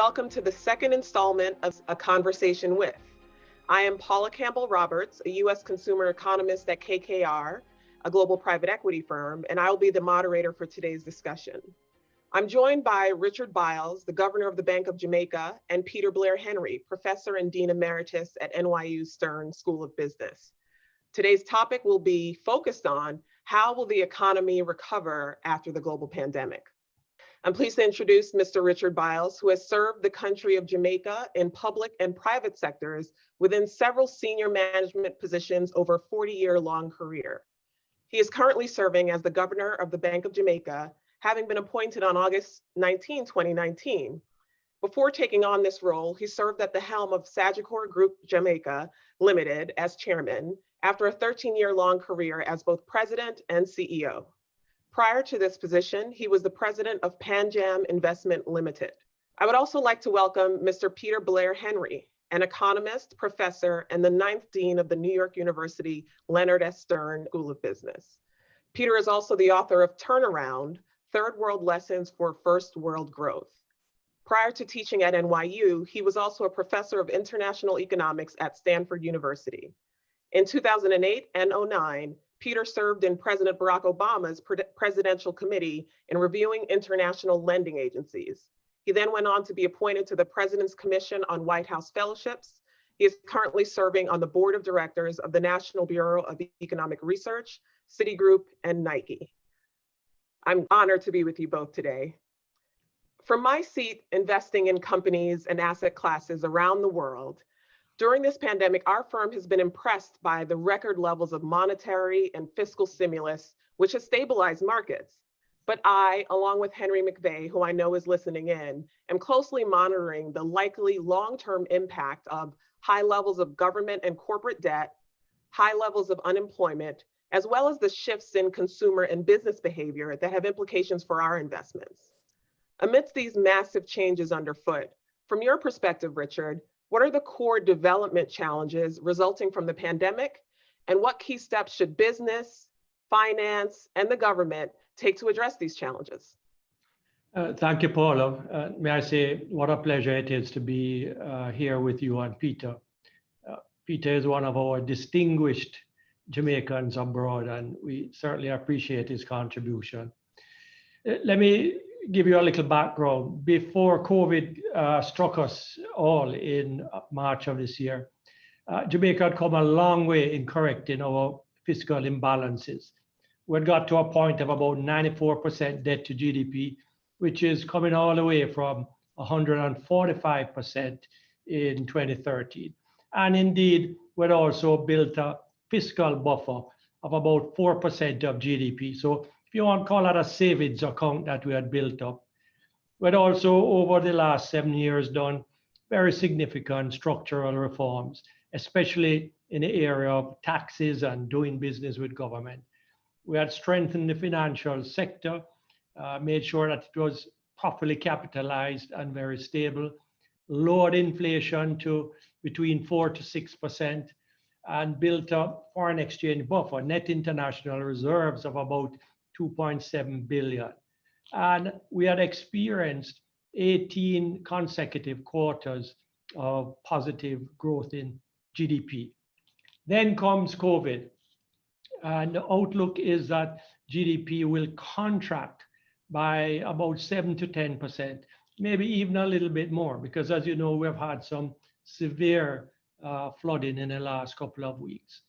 welcome to the second installment of A Conversation With. I am Paula Campbell Roberts, a U.S. consumer economist at KKR, a global private equity firm, and I will be the moderator for today's discussion. I'm joined by Richard Byles, the governor of the Bank of Jamaica, and Peter Blair Henry, professor and dean emeritus at NYU Stern School of Business. Today's topic will be focused on how will the economy recover after the global pandemic. I'm pleased to introduce Mr. Richard Byles, who has served the country of Jamaica in public and private sectors within several senior management positions over a 40-year-long career. He is currently serving as the governor of the Bank of Jamaica, having been appointed on August 19, 2019. Before taking on this role, he served at the helm of Sagicor Group Jamaica Limited as chairman after a 13-year-long career as both president and CEO. Prior to this position, he was the president of Panjam Investment Limited. I would also like to welcome Mr. Peter Blair Henry, an economist, professor, and the 9th dean of the New York University Leonard S. Stern School of Business. Peter is also the author of Turnaround, Third World Lessons for First World Growth. Prior to teaching at NYU, he was also a professor of international economics at Stanford University. In 2008 and 2009, Peter served in President Barack Obama's presidential committee in reviewing international lending agencies. He then went on to be appointed to the President's Commission on White House Fellowships. He is currently serving on the board of directors of the National Bureau of Economic Research, Citigroup, and Nike. I'm honored to be with you both today. From my seat investing in companies and asset classes around the world, during this pandemic, our firm has been impressed by the record levels of monetary and fiscal stimulus, which has stabilized markets. But I, along with Henry McVeigh, who I know is listening in, am closely monitoring the likely long-term impact of high levels of government and corporate debt, high levels of unemployment, as well as the shifts in consumer and business behavior that have implications for our investments. Amidst these massive changes underfoot, from your perspective, Richard, what are the core development challenges resulting from the pandemic, and what key steps should business, finance, and the government take to address these challenges? Thank you, Paula. May I say what a pleasure it is to be here with you and Peter. Peter is one of our distinguished Jamaicans abroad, and we certainly appreciate his contribution. Let me give you a little background. Before COVID struck us all in March of this year, Jamaica had come a long way in correcting our fiscal imbalances. We had got to a point of about 94% debt to GDP, which is coming all the way from 145% in 2013. And indeed, we had also built a fiscal buffer of about 4% of GDP. So if you want to call that a savings account that we had built up. We had also, over the last 7 years, done very significant structural reforms, especially in the area of taxes and doing business with government. We had strengthened the financial sector, made sure that it was properly capitalized and very stable, lowered inflation to between 4 to 6%, and built a foreign exchange buffer, net international reserves of about 2.7 billion. And we had experienced 18 consecutive quarters of positive growth in GDP. Then comes COVID. And the outlook is that GDP will contract by about 7 to 10%, maybe even a little bit more, because as you know, we've had some severe flooding in the last couple of weeks.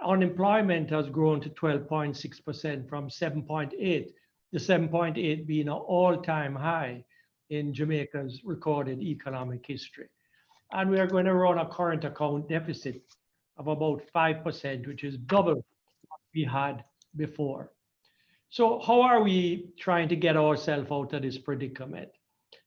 Unemployment has grown to 12.6% from 7.8, the 7.8 being an all-time high in Jamaica's recorded economic history. And we are going to run a current account deficit of about 5%, which is double what we had before. So how are we trying to get ourselves out of this predicament?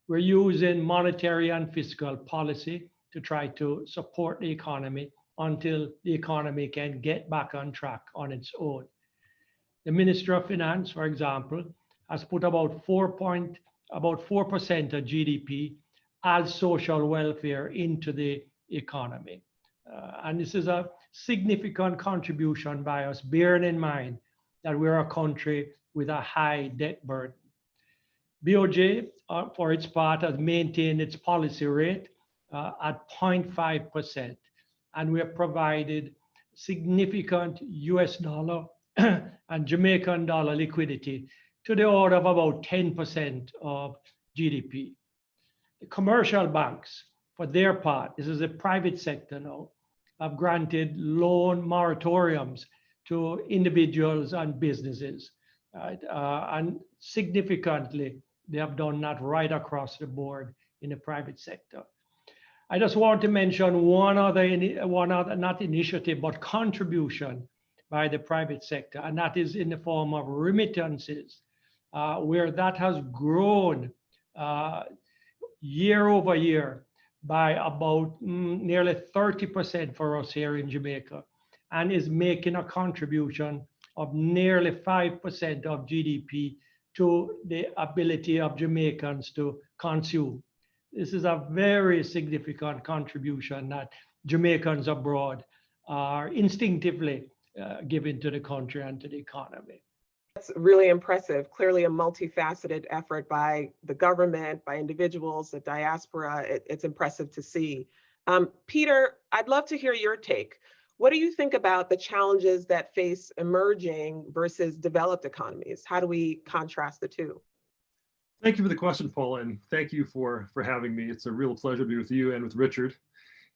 We're using monetary and fiscal policy to try to support the economy until the economy can get back on track on its own. The Minister of Finance, for example, has put about 4% of GDP as social welfare into the economy. And this is a significant contribution by us, bearing in mind that we're a country with a high debt burden. BOJ, for its part, has maintained its policy rate at 0.5%, and we have provided significant US dollar and Jamaican dollar liquidity to the order of about 10% of GDP. The commercial banks, for their part, this is the private sector now, have granted loan moratoriums to individuals and businesses, right? And significantly, they have done that right across the board in the private sector. I just want to mention one other, not initiative, but contribution by the private sector, and that is in the form of remittances, where that has grown year over year by about nearly 30% for us here in Jamaica, and is making a contribution of nearly 5% of GDP to the ability of Jamaicans to consume. This is a very significant contribution that Jamaicans abroad are instinctively giving to the country and to the economy. That's really impressive. Clearly a multifaceted effort by the government, by individuals, the diaspora. It's impressive to see. Peter, I'd love to hear your take. What do you think about the challenges that face emerging versus developed economies? How do we contrast the two? Thank you for the question, Paula, and thank you for having me. It's a real pleasure to be with you and with Richard.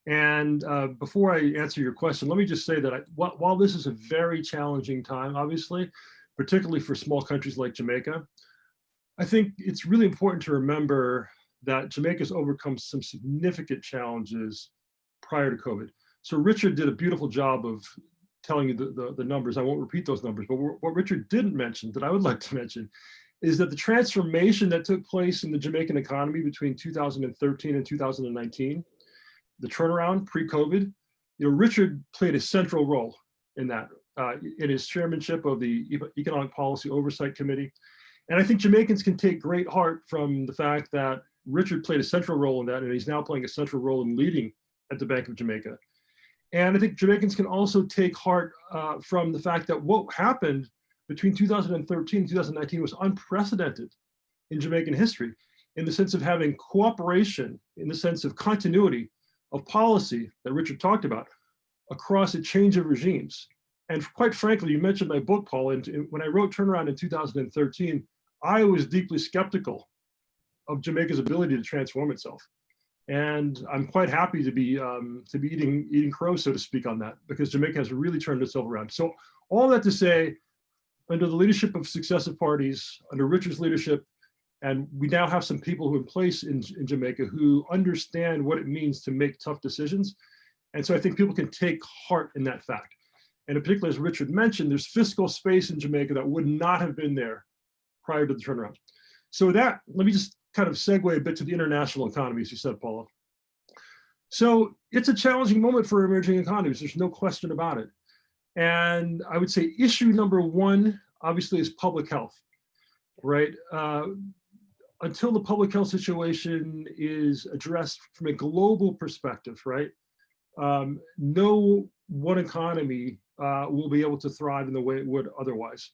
And before I answer your question, let me just say that while this is a very challenging time, obviously, particularly for small countries like Jamaica, I think it's really important to remember that Jamaica's overcome some significant challenges prior to COVID. So Richard did a beautiful job of telling you the numbers. I won't repeat those numbers, but what Richard didn't mention that I would like to mention is that the transformation that took place in the Jamaican economy between 2013 and 2019, the turnaround pre-COVID, Richard played a central role in that, in his chairmanship of the Economic Policy Oversight Committee. And I think Jamaicans can take great heart from the fact that Richard played a central role in that, and he's now playing a central role in leading at the Bank of Jamaica. And I think Jamaicans can also take heart from the fact that what happened between 2013 and 2019 was unprecedented in Jamaican history, in the sense of having cooperation, in the sense of continuity of policy that Richard talked about across a change of regimes. And quite frankly, you mentioned my book, Paul, and when I wrote Turnaround in 2013, I was deeply skeptical of Jamaica's ability to transform itself. And I'm quite happy to be eating crow, so to speak, on that, because Jamaica has really turned itself around. So all that to say, under the leadership of successive parties, under Richard's leadership, and we now have some people who are in place in Jamaica who understand what it means to make tough decisions. And so I think people can take heart in that fact. And in particular, as Richard mentioned, there's fiscal space in Jamaica that would not have been there prior to the turnaround. So with that, let me just kind of segue a bit to the international economy, as you said, Paula. So it's a challenging moment for emerging economies. There's no question about it. And I would say issue number one, obviously, is public health, right? Until the public health situation is addressed from a global perspective, right? No one economy will be able to thrive in the way it would otherwise,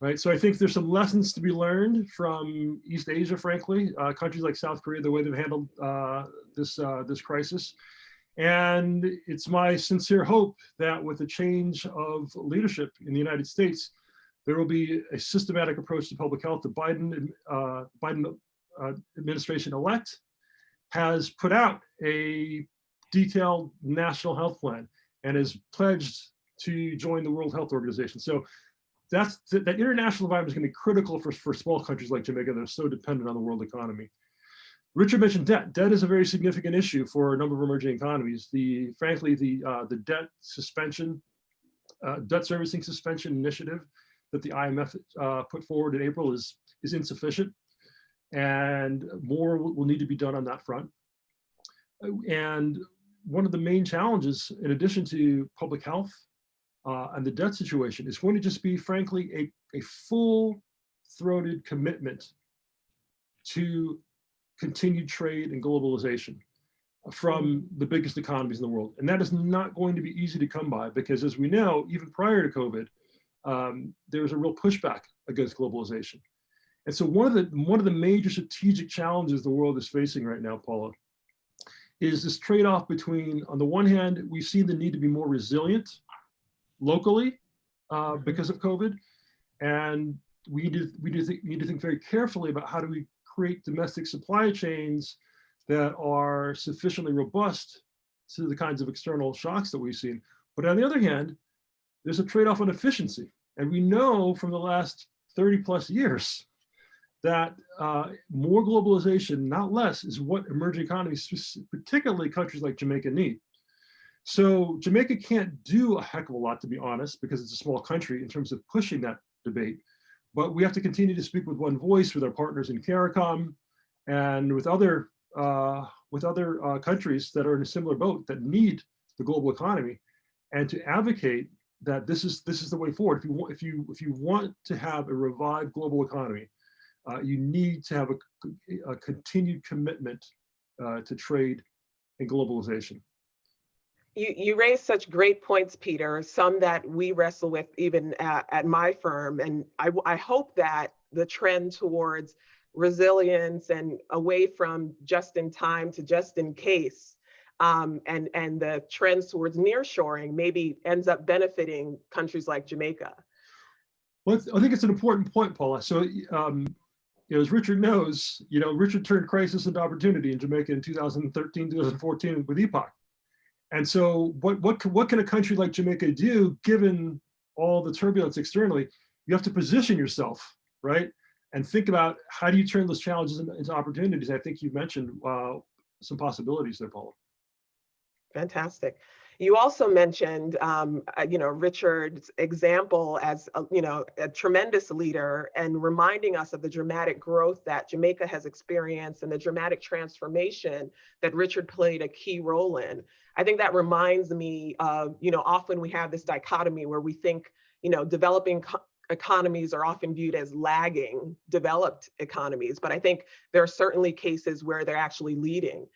right? So I think there's some lessons to be learned from East Asia, frankly, countries like South Korea, the way they've handled this crisis. And it's my sincere hope that with the change of leadership in the United States, there will be a systematic approach to public health. The Biden administration-elect has put out a detailed national health plan and has pledged to join the World Health Organization. So that international environment is going to be critical for small countries like Jamaica that are so dependent on the world economy. Richard mentioned debt. Debt is a very significant issue for a number of emerging economies. Frankly, the debt suspension, debt servicing suspension initiative that the IMF put forward in April is insufficient, and more will need to be done on that front. And one of the main challenges, in addition to public health and the debt situation, is going to just be, frankly, a full-throated commitment to continued trade and globalization from the biggest economies in the world. And that is not going to be easy to come by, because as we know, even prior to COVID, there was a real pushback against globalization. And so one of the major strategic challenges the world is facing right now, Paula, is this trade-off between, on the one hand, we've seen the need to be more resilient locally because of COVID, and we need to think very carefully about how do we create domestic supply chains that are sufficiently robust to the kinds of external shocks that we've seen. But on the other hand, there's a trade-off on efficiency. And we know from the last 30 plus years that more globalization, not less, is what emerging economies, particularly countries like Jamaica, need. So Jamaica can't do a heck of a lot, to be honest, because it's a small country in terms of pushing that debate. But we have to continue to speak with one voice with our partners in CARICOM and with other countries that are in a similar boat that need the global economy, and to advocate that this is the way forward. If you want to have a revived global economy, you need to have a continued commitment to trade and globalization. You raise such great points, Peter, some that we wrestle with even at my firm. And I hope that the trend towards resilience and away from just in time to just in case, and the trends towards nearshoring maybe ends up benefiting countries like Jamaica. Well, I think it's an important point, Paula. So, as Richard knows, Richard turned crisis into opportunity in Jamaica in 2013, 2014 with EPOC. And so what can a country like Jamaica do given all the turbulence externally? You have to position yourself, right? And think about how do you turn those challenges into opportunities. I think you mentioned some possibilities there, Paula. Fantastic. You also mentioned, Richard's example as, a tremendous leader, and reminding us of the dramatic growth that Jamaica has experienced and the dramatic transformation that Richard played a key role in. I think that reminds me of, often we have this dichotomy where we think, developing economies are often viewed as lagging developed economies, but I think there are certainly cases where they're actually leading.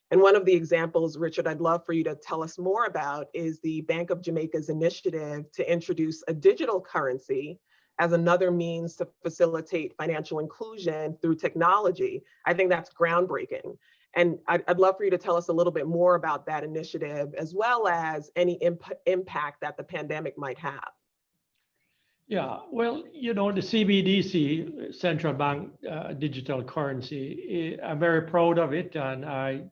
And one of the examples, Richard, I'd love for you to tell us more about is the Bank of Jamaica's initiative to introduce a digital currency as another means to facilitate financial inclusion through technology. I think that's groundbreaking. And I'd love for you to tell us a little bit more about that initiative, as well as any impact that the pandemic might have. Yeah, well, the CBDC, Central Bank Digital Currency, I'm very proud of it, and I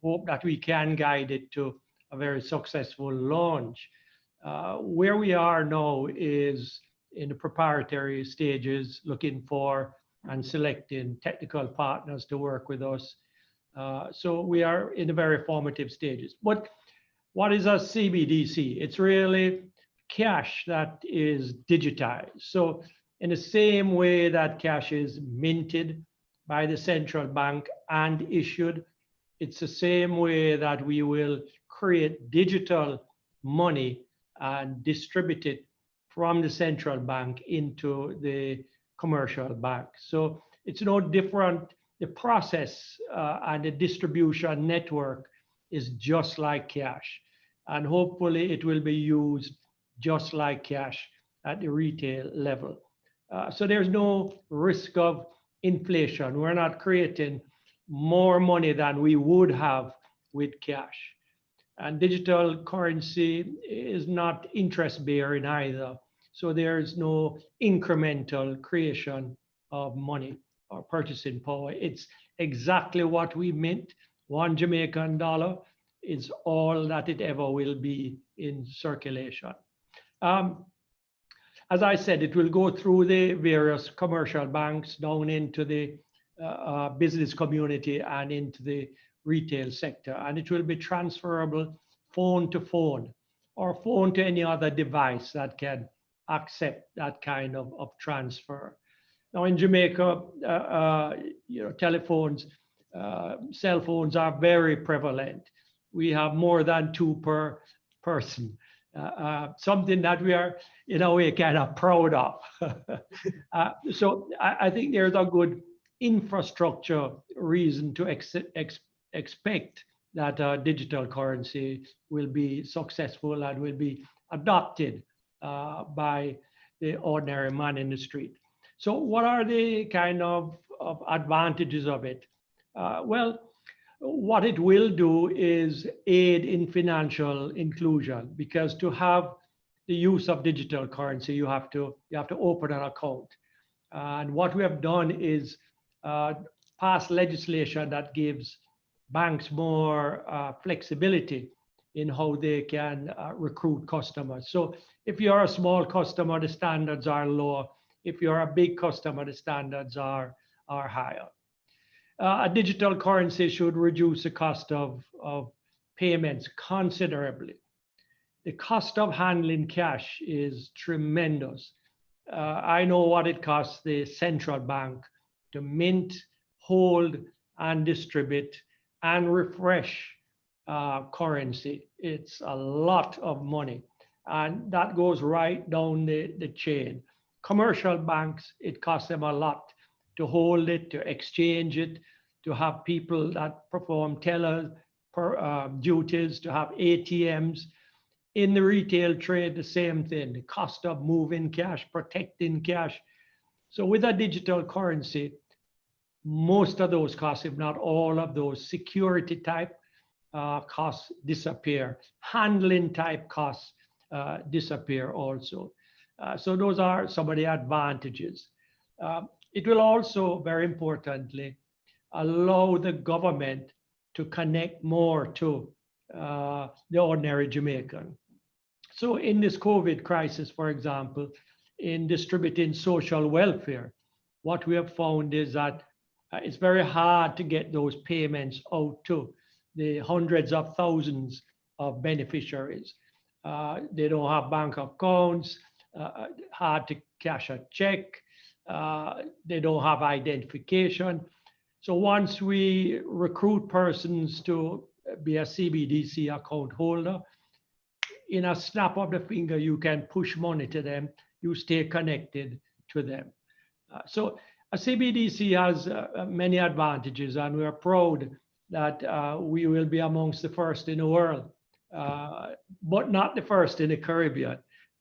hope that we can guide it to a very successful launch. Where we are now is in the preparatory stages, looking for and selecting technical partners to work with us. So we are in the very formative stages. But what is a CBDC? It's really cash that is digitized. So in the same way that cash is minted by the central bank and issued, it's the same way that we will create digital money and distribute it from the central bank into the commercial bank. So it's no different. The process and the distribution network is just like cash. And hopefully it will be used just like cash at the retail level. So there's no risk of inflation. We're not creating more money than we would have with cash. And digital currency is not interest bearing either. So there's no incremental creation of money or purchasing power. It's exactly what we meant. $1 Jamaican is all that it ever will be in circulation. As I said, it will go through the various commercial banks down into the business community and into the retail sector, and it will be transferable phone to phone or phone to any other device that can accept that kind of transfer. Now in Jamaica, telephones, cell phones are very prevalent. We have more than 2 per person. Something that we are in a way kind of proud of. So I think there's a good infrastructure reason to expect that digital currency will be successful and will be adopted by the ordinary man in the street. So what are the kind of advantages of it? Well, what it will do is aid in financial inclusion, because to have the use of digital currency, you have to open an account. And what we have done is pass legislation that gives banks more flexibility in how they can recruit customers. So if you're a small customer, the standards are lower. If you're a big customer, the standards are higher. A digital currency should reduce the cost of payments considerably. The cost of handling cash is tremendous. I know what it costs the central bank to mint, hold, and distribute and refresh currency. It's a lot of money. And that goes right down the chain. Commercial banks, it costs them a lot to hold it, to exchange it, to have people that perform teller duties, to have ATMs. In the retail trade, the same thing, the cost of moving cash, protecting cash. So with a digital currency, most of those costs, if not all of those security type costs disappear. Handling type costs disappear also. So those are some of the advantages. It will also, very importantly, allow the government to connect more to the ordinary Jamaican. So in this COVID crisis, for example, in distributing social welfare, what we have found is that it's very hard to get those payments out to the hundreds of thousands of beneficiaries. They don't have bank accounts, hard to cash a check, they don't have identification. So once we recruit persons to be a CBDC account holder, in a snap of the finger, you can push money to them, you stay connected to them. So a CBDC has many advantages, and we are proud that we will be amongst the first in the world, but not the first in the Caribbean,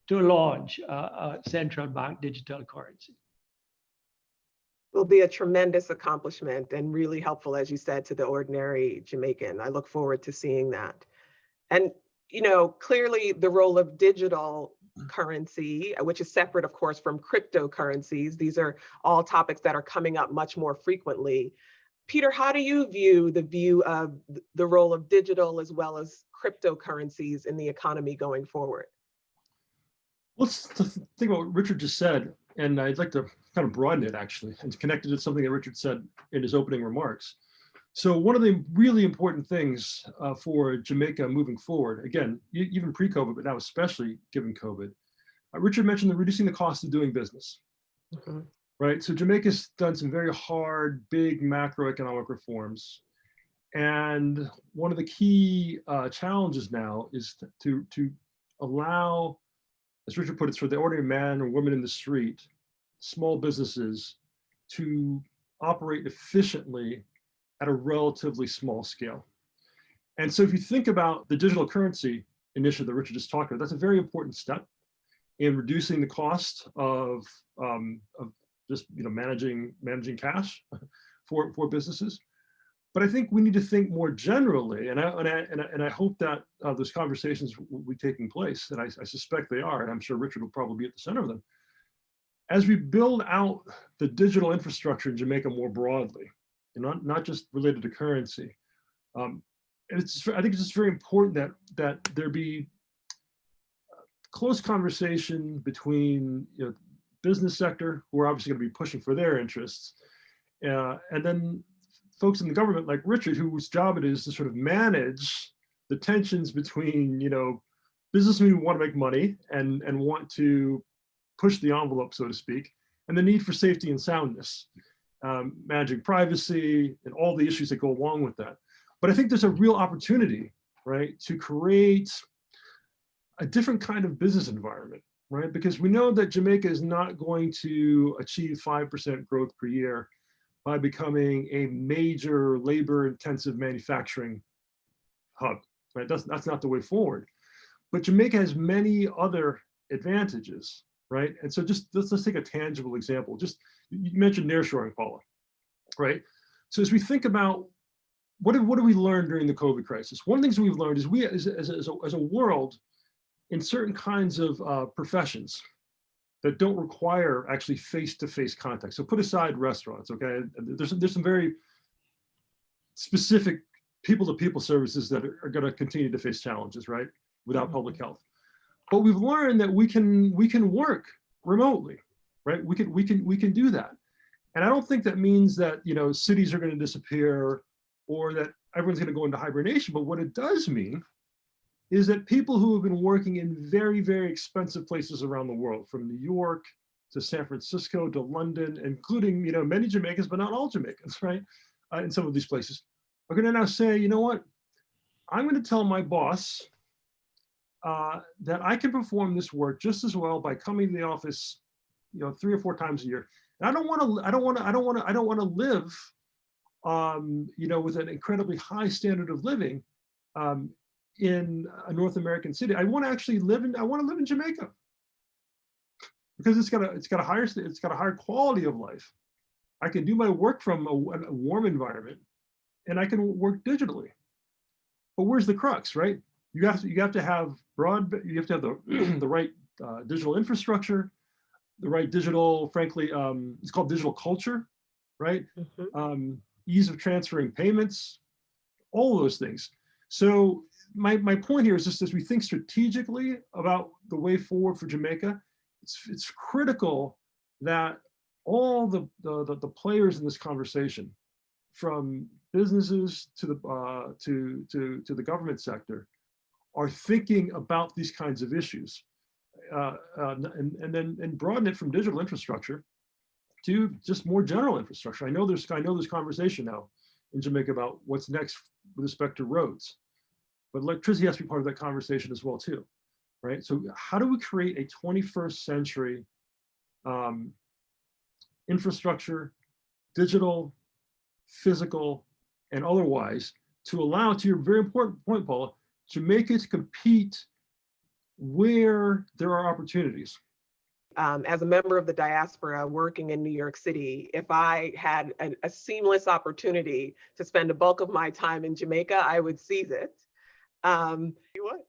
to launch a central bank digital currency. Will be a tremendous accomplishment and really helpful, as you said, to the ordinary Jamaican. I look forward to seeing that. And, you know, clearly the role of digital currency, which is separate, of course, from cryptocurrencies. These are all topics that are coming up much more frequently. Peter, how do you view the role of digital as well as cryptocurrencies in the economy going forward? Let's think about what Richard just said, and I'd like to kind of broaden it actually and connect it to something that Richard said in his opening remarks. So one of the really important things for Jamaica moving forward, again, even pre-COVID, but now especially given COVID, Richard mentioned reducing the cost of doing business, right? So Jamaica's done some very hard, big macroeconomic reforms. And one of the key challenges now is to allow, as Richard put it, for the ordinary man or woman in the street, small businesses to operate efficiently at a relatively small scale. And so if you think about the digital currency initiative that Richard just talked about, that's a very important step in reducing the cost of just managing cash for businesses. But I think we need to think more generally, and I hope that those conversations will be taking place, and I suspect they are, and I'm sure Richard will probably be at the center of them. As we build out the digital infrastructure in Jamaica more broadly, and not just related to currency, I think it's just very important that there be close conversation between business sector, who are obviously going to be pushing for their interests, and then folks in the government like Richard, whose job it is to sort of manage the tensions between businessmen who want to make money and want to push the envelope, so to speak, and the need for safety and soundness, managing privacy and all the issues that go along with that. But I think there's a real opportunity, right, to create a different kind of business environment, right? Because we know that Jamaica is not going to achieve 5% growth per year by becoming a major labor-intensive manufacturing hub, right? That's not the way forward. But Jamaica has many other advantages right? And so just let's take a tangible example. Just you mentioned nearshoring, Paula, right? So as we think about what do we learn during the COVID crisis? One of the things we've learned is we as a world in certain kinds of professions that don't require actually face-to-face contact. So put aside restaurants, okay? There's some very specific people-to-people services that are going to continue to face challenges, right? Without public health. But we've learned that we can work remotely, right? We can do that. And I don't think that means that, you know, cities are going to disappear or that everyone's going to go into hibernation. But what it does mean is that people who have been working in very, very expensive places around the world, from New York to San Francisco to London, including, you know, many Jamaicans, but not all Jamaicans, right? In some of these places, are going to now say, you know what? I'm going to tell my boss that I can perform this work just as well by coming to the office, you know, 3 or 4 times a year. And I don't want to live, you know, with an incredibly high standard of living in a North American city. I want to actually live in Jamaica because it's got a higher quality of life. I can do my work from a warm environment, and I can work digitally. But where's the crux, right? You have to have the right digital infrastructure, the right digital, frankly, it's called digital culture, right? Mm-hmm. Ease of transferring payments, all of those things. So my point here is just as we think strategically about the way forward for Jamaica, it's critical that all the players in this conversation, from businesses to the government sector, are thinking about these kinds of issues, and then broaden it from digital infrastructure to just more general infrastructure. I know there's conversation now in Jamaica about what's next with respect to roads, but electricity has to be part of that conversation as well too, right? So how do we create a 21st century infrastructure, digital, physical, and otherwise, to allow, to your very important point, Paula, Jamaica to compete where there are opportunities? As a member of the diaspora working in New York City, if I had a seamless opportunity to spend a bulk of my time in Jamaica, I would seize it. You would.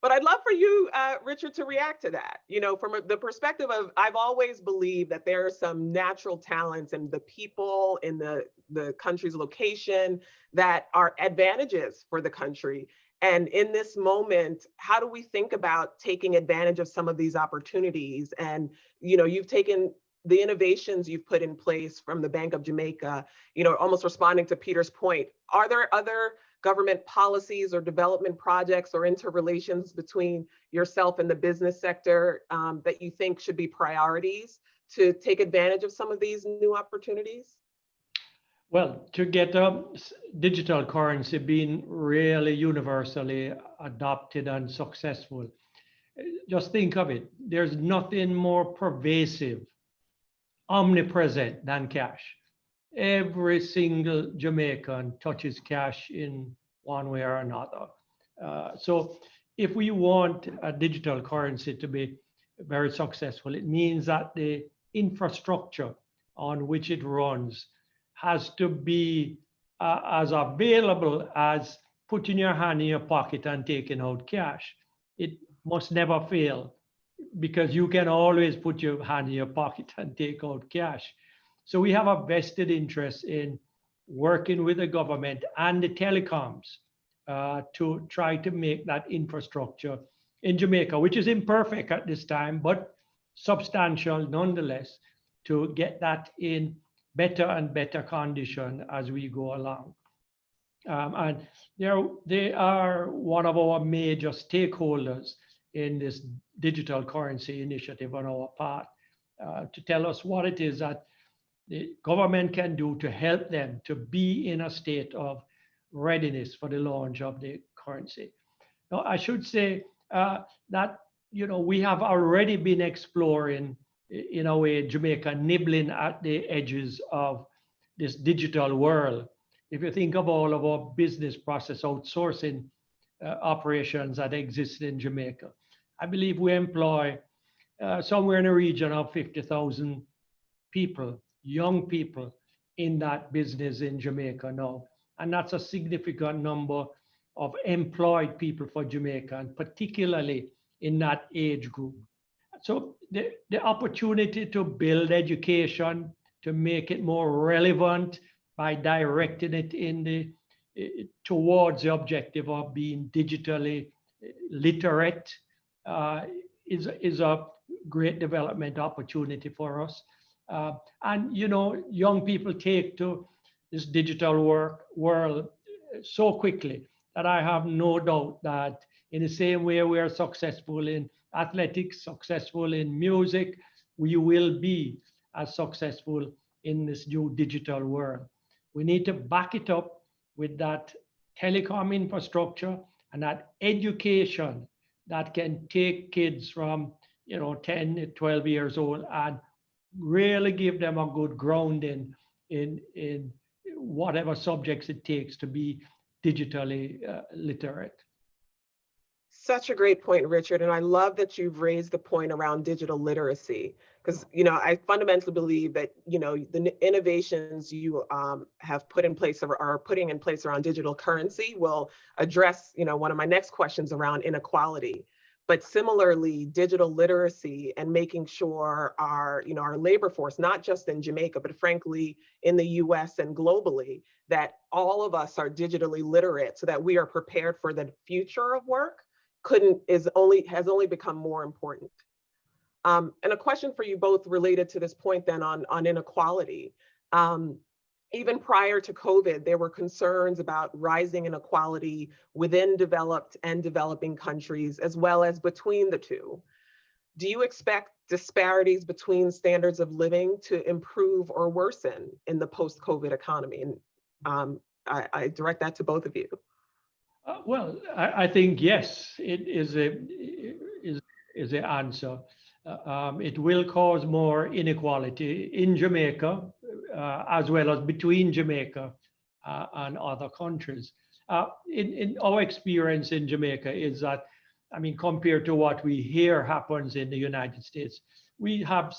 But I'd love for you, Richard, to react to that. You know, from the perspective of, I've always believed that there are some natural talents and the people in the country's location that are advantages for the country. And in this moment, how do we think about taking advantage of some of these opportunities? And, you know, you've taken the innovations you've put in place from the Bank of Jamaica, you know, almost responding to Peter's point. Are there other government policies or development projects or interrelations between yourself and the business sector that you think should be priorities to take advantage of some of these new opportunities? Well, to get digital currency being really universally adopted and successful, just think of it. There's nothing more pervasive, omnipresent than cash. Every single Jamaican touches cash in one way or another. So if we want a digital currency to be very successful, it means that the infrastructure on which it runs has to be as available as putting your hand in your pocket and taking out cash. It must never fail, because you can always put your hand in your pocket and take out cash. So we have a vested interest in working with the government and the telecoms to try to make that infrastructure in Jamaica, which is imperfect at this time, but substantial nonetheless, to get that in better and better condition as we go along. And they are one of our major stakeholders in this digital currency initiative on our part, to tell us what it is that the government can do to help them to be in a state of readiness for the launch of the currency. Now, I should say that, you know, we have already been exploring, in a way, Jamaica nibbling at the edges of this digital world. If you think of all of our business process outsourcing operations that exist in Jamaica, I believe we employ somewhere in the region of 50,000 people, young people in that business in Jamaica now. And that's a significant number of employed people for Jamaica, and particularly in that age group. So the opportunity to build education, to make it more relevant by directing it in the towards the objective of being digitally literate is a great development opportunity for us. And you know, young people take to this digital world so quickly that I have no doubt that in the same way we are successful in athletics, successful in music, we will be as successful in this new digital world. We need to back it up with that telecom infrastructure and that education that can take kids from 10 to 12 years old and really give them a good grounding in whatever subjects it takes to be digitally literate. Such a great point, Richard. And I love that you've raised the point around digital literacy, because, I fundamentally believe that, the innovations you have put in place or are putting in place around digital currency will address, one of my next questions around inequality. But similarly, digital literacy and making sure our labor force, not just in Jamaica, but frankly, in the US and globally, that all of us are digitally literate so that we are prepared for the future of work has only become more important. And a question for you both related to this point then on inequality. Even prior to COVID, there were concerns about rising inequality within developed and developing countries, as well as between the two. Do you expect disparities between standards of living to improve or worsen in the post-COVID economy? And I direct that to both of you. Well, I think yes, it is the answer. It will cause more inequality in Jamaica, as well as between Jamaica and other countries. In our experience in Jamaica is that, compared to what we hear happens in the United States, we have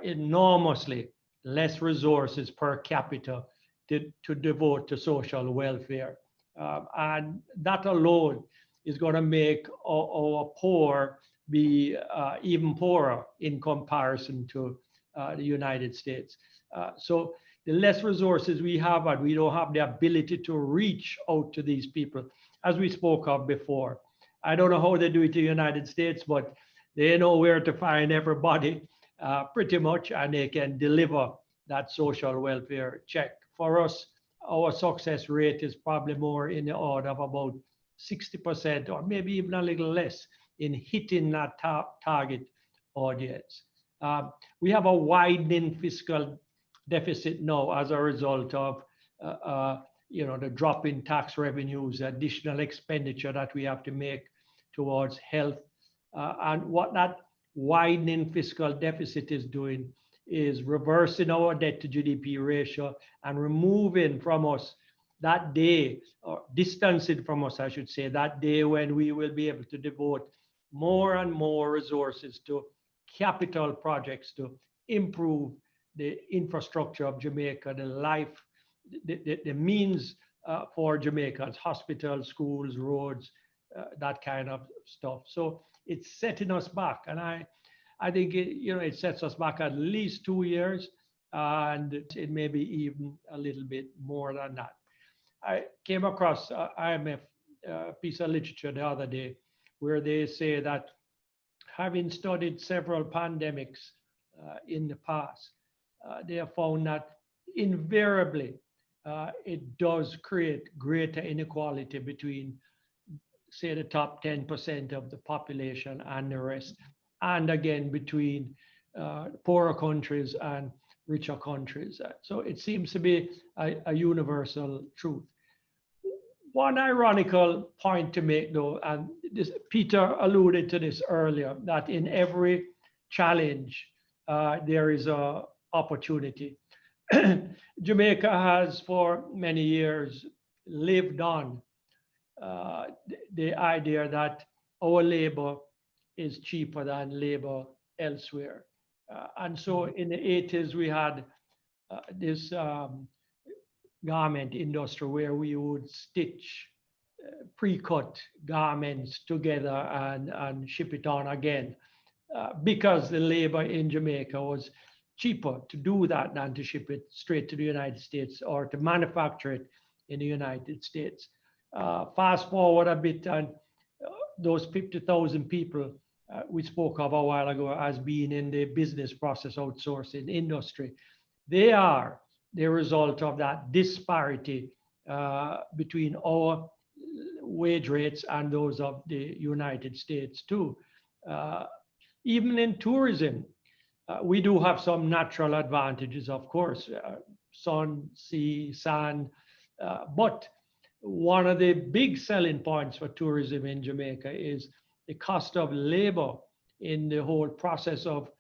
enormously less resources per capita to devote to social welfare. And that alone is going to make our poor be even poorer in comparison to the United States. So the less resources we have, and we don't have the ability to reach out to these people, as we spoke of before. I don't know how they do it in the United States, but they know where to find everybody pretty much, and they can deliver that social welfare check. For us, our success rate is probably more in the order of about 60%, or maybe even a little less, in hitting that target audience. We have a widening fiscal deficit now as a result of the drop in tax revenues, additional expenditure that we have to make towards health. And what that widening fiscal deficit is doing is reversing our debt to GDP ratio and removing from us that day, or distancing from us, I should say, that day when we will be able to devote more and more resources to capital projects to improve the infrastructure of Jamaica, the means for Jamaicans, hospitals, schools, roads, that kind of stuff. So it's setting us back. And I think it sets us back at least 2 years, and it may be even a little bit more than that. I came across an IMF piece of literature the other day where they say that, having studied several pandemics in the past, they have found that invariably it does create greater inequality between, say, the top 10% of the population and the rest, and again between poorer countries and richer countries. So it seems to be a universal truth. One ironical point to make, though, and Peter alluded to this earlier, that in every challenge there is an opportunity. Jamaica has for many years lived on the idea that our labor is cheaper than labor elsewhere. And so in the 80s, we had this garment industry where we would stitch pre-cut garments together and ship it on again because the labor in Jamaica was cheaper to do that than to ship it straight to the United States or to manufacture it in the United States. Fast forward a bit, and those 50,000 people we spoke of a while ago as being in the business process outsourcing industry, they are the result of that disparity between our wage rates and those of the United States too. Even in tourism, we do have some natural advantages, of course, sun, sea, sand, but one of the big selling points for tourism in Jamaica is the cost of labor in the whole process of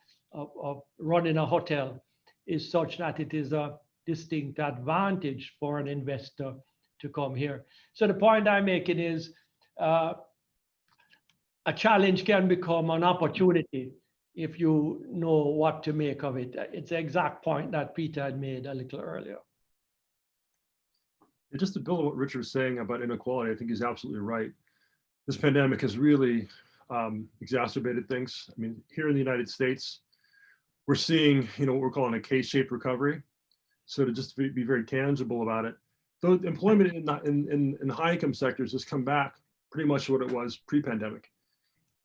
running a hotel is such that it is a distinct advantage for an investor to come here. So the point I'm making is a challenge can become an opportunity if you know what to make of it. It's the exact point that Peter had made a little earlier. And just to build on what Richard was saying about inequality, I think he's absolutely right. This pandemic has really exacerbated things. I mean, here in the United States, we're seeing, what we're calling a K-shaped recovery. So to just be very tangible about it, though employment in high-income sectors has come back pretty much to what it was pre-pandemic.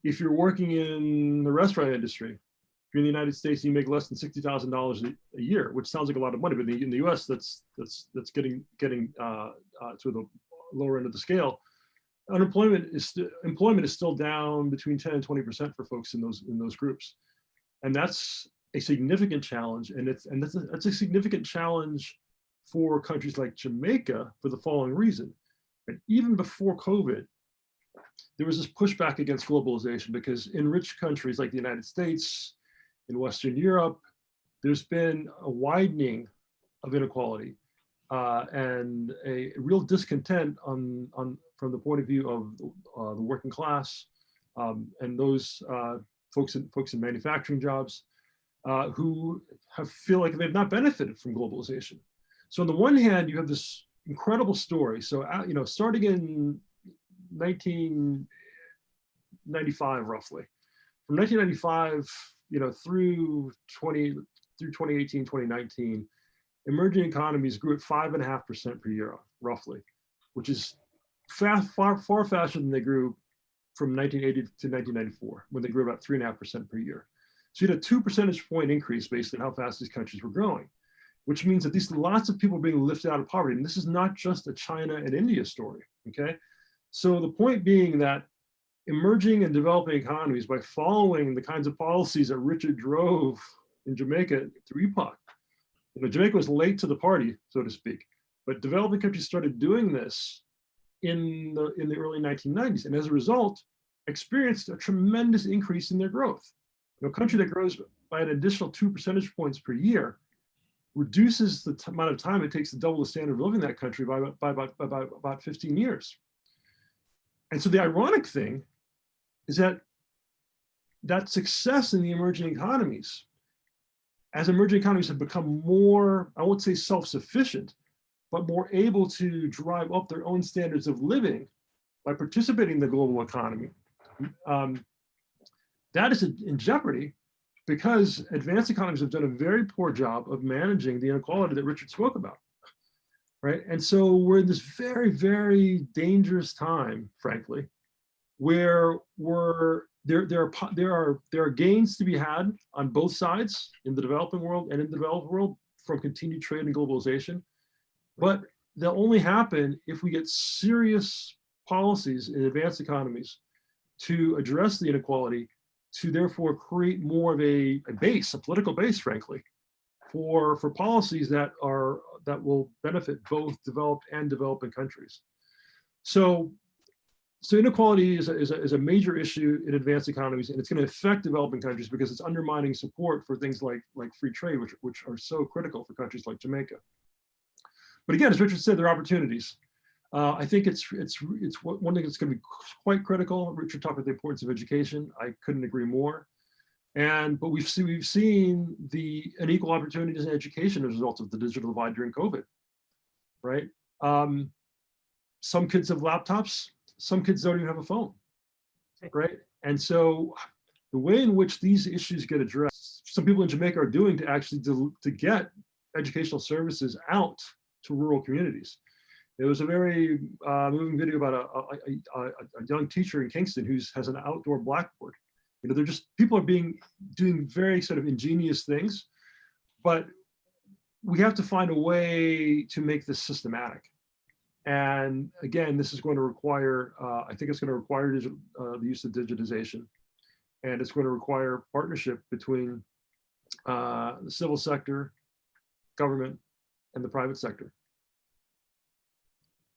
If you're working in the restaurant industry, if you're in the United States, you make less than $60,000 a year, which sounds like a lot of money, but in the U.S., that's getting to the lower end of the scale. Employment is still down between 10 and 20% for folks in those groups, and that's a significant challenge. And that's a significant challenge for countries like Jamaica for the following reason. And even before COVID, there was this pushback against globalization because in rich countries like the United States, in Western Europe, there's been a widening of inequality and a real discontent from the point of view of the working class and those folks in manufacturing jobs who feel like they've not benefited from globalization. So on the one hand, you have this incredible story. So starting in 1995, roughly, from 1995, through 2018, 2019, emerging economies grew at 5.5% per year, roughly, which is far faster than they grew from 1980 to 1994, when they grew about 3.5% per year. So you had a 2 percentage point increase based on how fast these countries were growing, which means that lots of people are being lifted out of poverty. And this is not just a China and India story, okay? So the point being that emerging and developing economies, by following the kinds of policies that Richard drove in Jamaica through EPOC, Jamaica was late to the party, so to speak, but developing countries started doing this in the early 1990s, and as a result, experienced a tremendous increase in their growth. A country that grows by an additional 2 percentage points per year reduces the amount of time it takes to double the standard of living in that country by about 15 years. And so the ironic thing is that success in the emerging economies, as emerging economies have become more, I won't say self-sufficient, but more able to drive up their own standards of living by participating in the global economy, that is in jeopardy because advanced economies have done a very poor job of managing the inequality that Richard spoke about, right? And so we're in this very, very dangerous time, frankly, where there are gains to be had on both sides in the developing world and in the developed world from continued trade and globalization, but they'll only happen if we get serious policies in advanced economies to address the inequality, to therefore create more of a political base, frankly, for policies that will benefit both developed and developing countries. So inequality is a major issue in advanced economies, and it's going to affect developing countries because it's undermining support for things like free trade, which are so critical for countries like Jamaica. But again, as Richard said, there are opportunities. I think it's one thing that's going to be quite critical. Richard talked about the importance of education. I couldn't agree more. But we've seen the unequal opportunities in education as a result of the digital divide during COVID, right? Some kids have laptops, some kids don't even have a phone, right? And so the way in which these issues get addressed, some people in Jamaica are doing to actually to get educational services out to rural communities. There was a very moving video about a young teacher in Kingston who has an outdoor blackboard. You know, they're just, people are doing very sort of ingenious things, but we have to find a way to make this systematic. And again, this is going to require, I think it's going to require the use of digitization, and it's going to require partnership between the civil sector, government, and the private sector.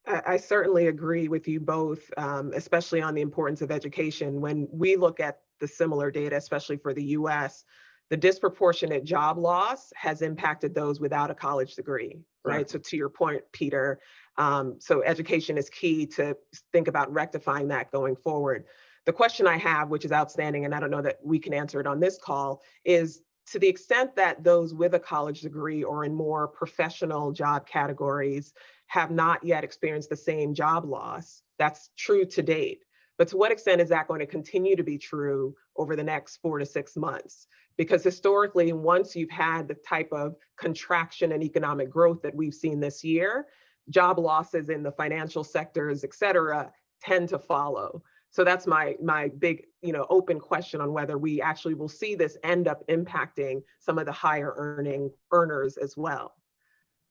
I certainly agree with you both, especially on the importance of education. When we look at the similar data, especially for the US, the disproportionate job loss has impacted those without a college degree, right? So to your point, Peter, so education is key to think about rectifying that going forward. The question I have, which is outstanding, and I don't know that we can answer it on this call, is to the extent that those with a college degree or in more professional job categories have not yet experienced the same job loss. That's true to date. But to what extent is that going to continue to be true over the next 4 to 6 months? Because historically, once you've had the type of contraction and economic growth that we've seen this year, job losses in the financial sectors, et cetera, tend to follow. So that's my big, open question on whether we actually will see this end up impacting some of the higher earners as well.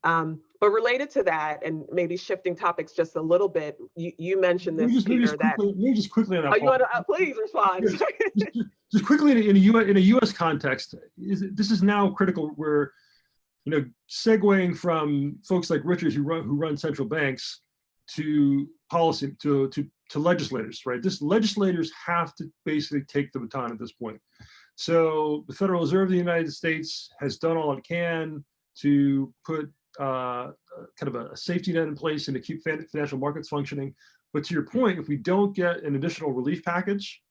But related to that, and maybe shifting topics just a little bit, you mentioned this, Peter, that. Maybe just quickly on that. You want to please respond? Just quickly in a U.S. context, this is now critical. Where, segueing from folks like Richard who run central banks to policy to legislators, right? Legislators have to basically take the baton at this point. So the Federal Reserve of the United States has done all it can to put kind of a safety net in place and to keep financial markets functioning. But to your point, if we don't get an additional relief package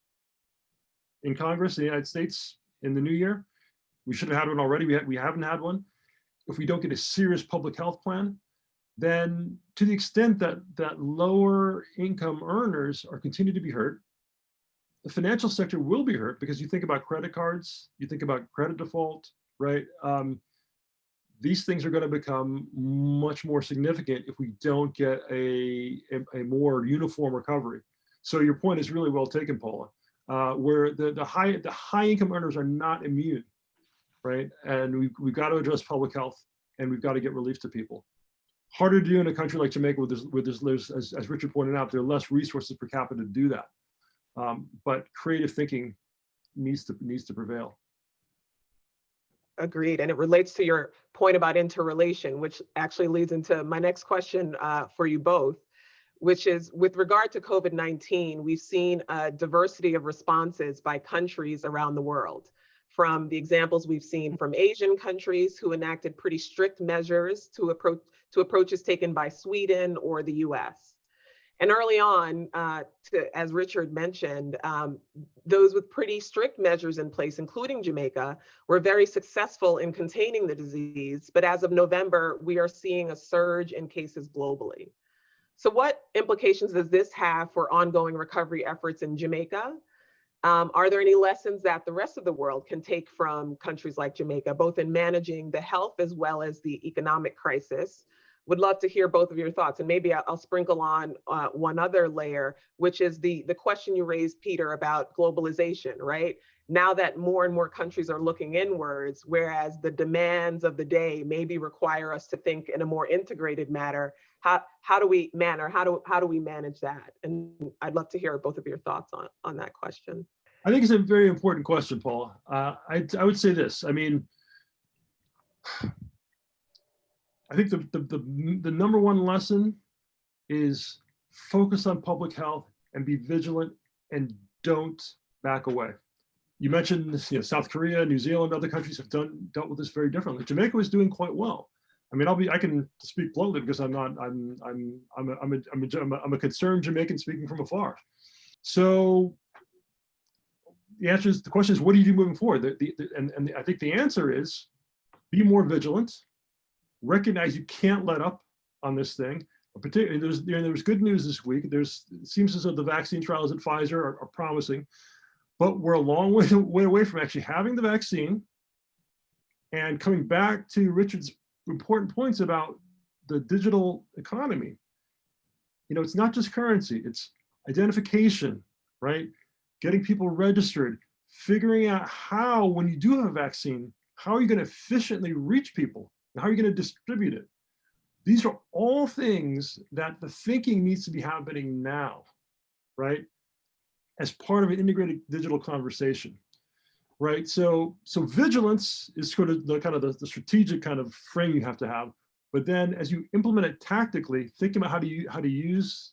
in Congress in the United States in the new year, we should have had one already. We haven't had one. If we don't get a serious public health plan, then to the extent that lower income earners are continue to be hurt, the financial sector will be hurt, because you think about credit cards, you think about credit default, right? These things are going to become much more significant if we don't get a more uniform recovery. So your point is really well taken, Paula, where the high income earners are not immune, right? And we've got to address public health, and we've got to get relief to people. Harder to do in a country like Jamaica, where there's as Richard pointed out, there are less resources per capita to do that. But creative thinking needs to prevail. Agreed. And it relates to your point about interrelation, which actually leads into my next question for you both, which is with regard to COVID-19, we've seen a diversity of responses by countries around the world, from the examples we've seen from Asian countries who enacted pretty strict measures to approaches taken by Sweden or the US. And early on, as Richard mentioned, those with pretty strict measures in place, including Jamaica, were very successful in containing the disease. But as of November, we are seeing a surge in cases globally. So what implications does this have for ongoing recovery efforts in Jamaica? Are there any lessons that the rest of the world can take from countries like Jamaica, both in managing the health as well as the economic crisis? Would love to hear both of your thoughts, and maybe I'll sprinkle on one other layer, which is the question you raised, Peter, about globalization, right? Now that more and more countries are looking inwards, whereas the demands of the day maybe require us to think in a more integrated manner, how do we manage that? And I'd love to hear both of your thoughts on that question. I think it's a very important question, Paula. I would say this. I mean, I think the number one lesson is focus on public health and be vigilant and don't back away. You mentioned, South Korea, New Zealand, other countries have dealt with this very differently. Jamaica was doing quite well. I mean, I can speak bluntly because I'm a concerned Jamaican speaking from afar. So the question is, what do you do moving forward? And I think the answer is be more vigilant, recognize you can't let up on this thing. Particularly, there's good news this week. It seems as though the vaccine trials at Pfizer are promising, but we're a long way away from actually having the vaccine. And coming back to Richard's important points about the digital economy, it's not just currency, it's identification, right? Getting people registered, figuring out how, when you do have a vaccine, how are you going to efficiently reach people? And how are you going to distribute it? These are all things that the thinking needs to be happening now, right? As part of an integrated digital conversation, right? So vigilance is sort of the strategic kind of frame you have to have. But then as you implement it tactically, thinking about how to use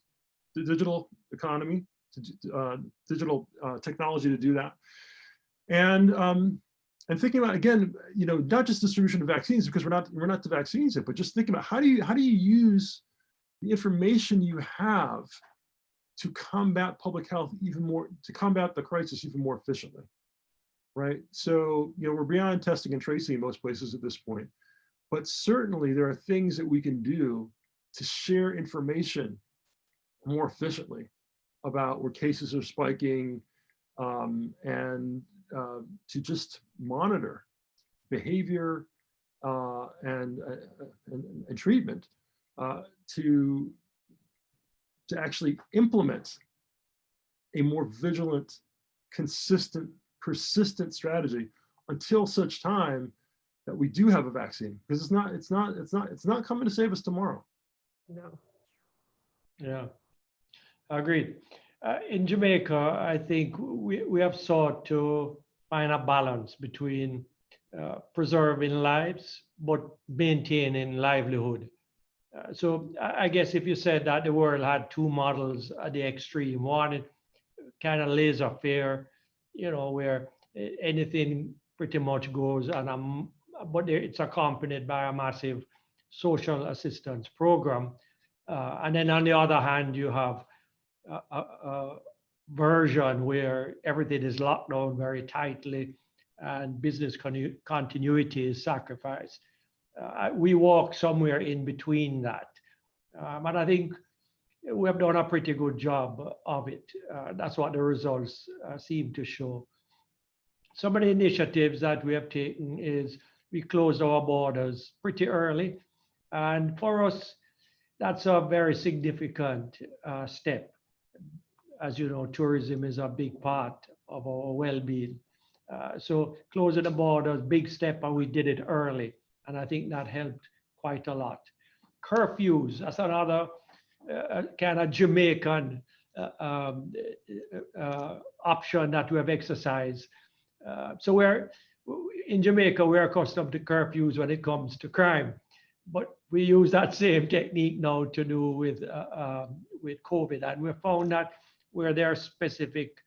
the digital economy, digital technology to do that. And thinking about, again, not just distribution of vaccines, because we're not to vaccines yet, but just thinking about how do you use the information you have to combat public health even more, to combat the crisis even more efficiently, right? So, we're beyond testing and tracing in most places at this point, but certainly there are things that we can do to share information more efficiently about where cases are spiking, and to just monitor behavior and treatment to actually implement a more vigilant, consistent, persistent strategy until such time that we do have a vaccine, because it's not coming to save us tomorrow. No. Yeah, agreed. In Jamaica, I think we have sought to find a balance between preserving lives but maintaining livelihood. So I guess if you said that the world had two models at the extreme, one kind of laissez-faire, where anything pretty much goes, but it's accompanied by a massive social assistance program, and then on the other hand, you have a version where everything is locked down very tightly and business continuity is sacrificed. We walk somewhere in between that. And I think we have done a pretty good job of it. That's what the results seem to show. Some of the initiatives that we have taken is we closed our borders pretty early. And for us, that's a very significant step. As you know, tourism is a big part of our well-being. So closing the borders, big step, and we did it early. And I think that helped quite a lot. Curfews, that's another kind of Jamaican option that we have exercised. So in Jamaica, we're accustomed to curfews when it comes to crime. But we use that same technique now to do with COVID. And we found that where there are specific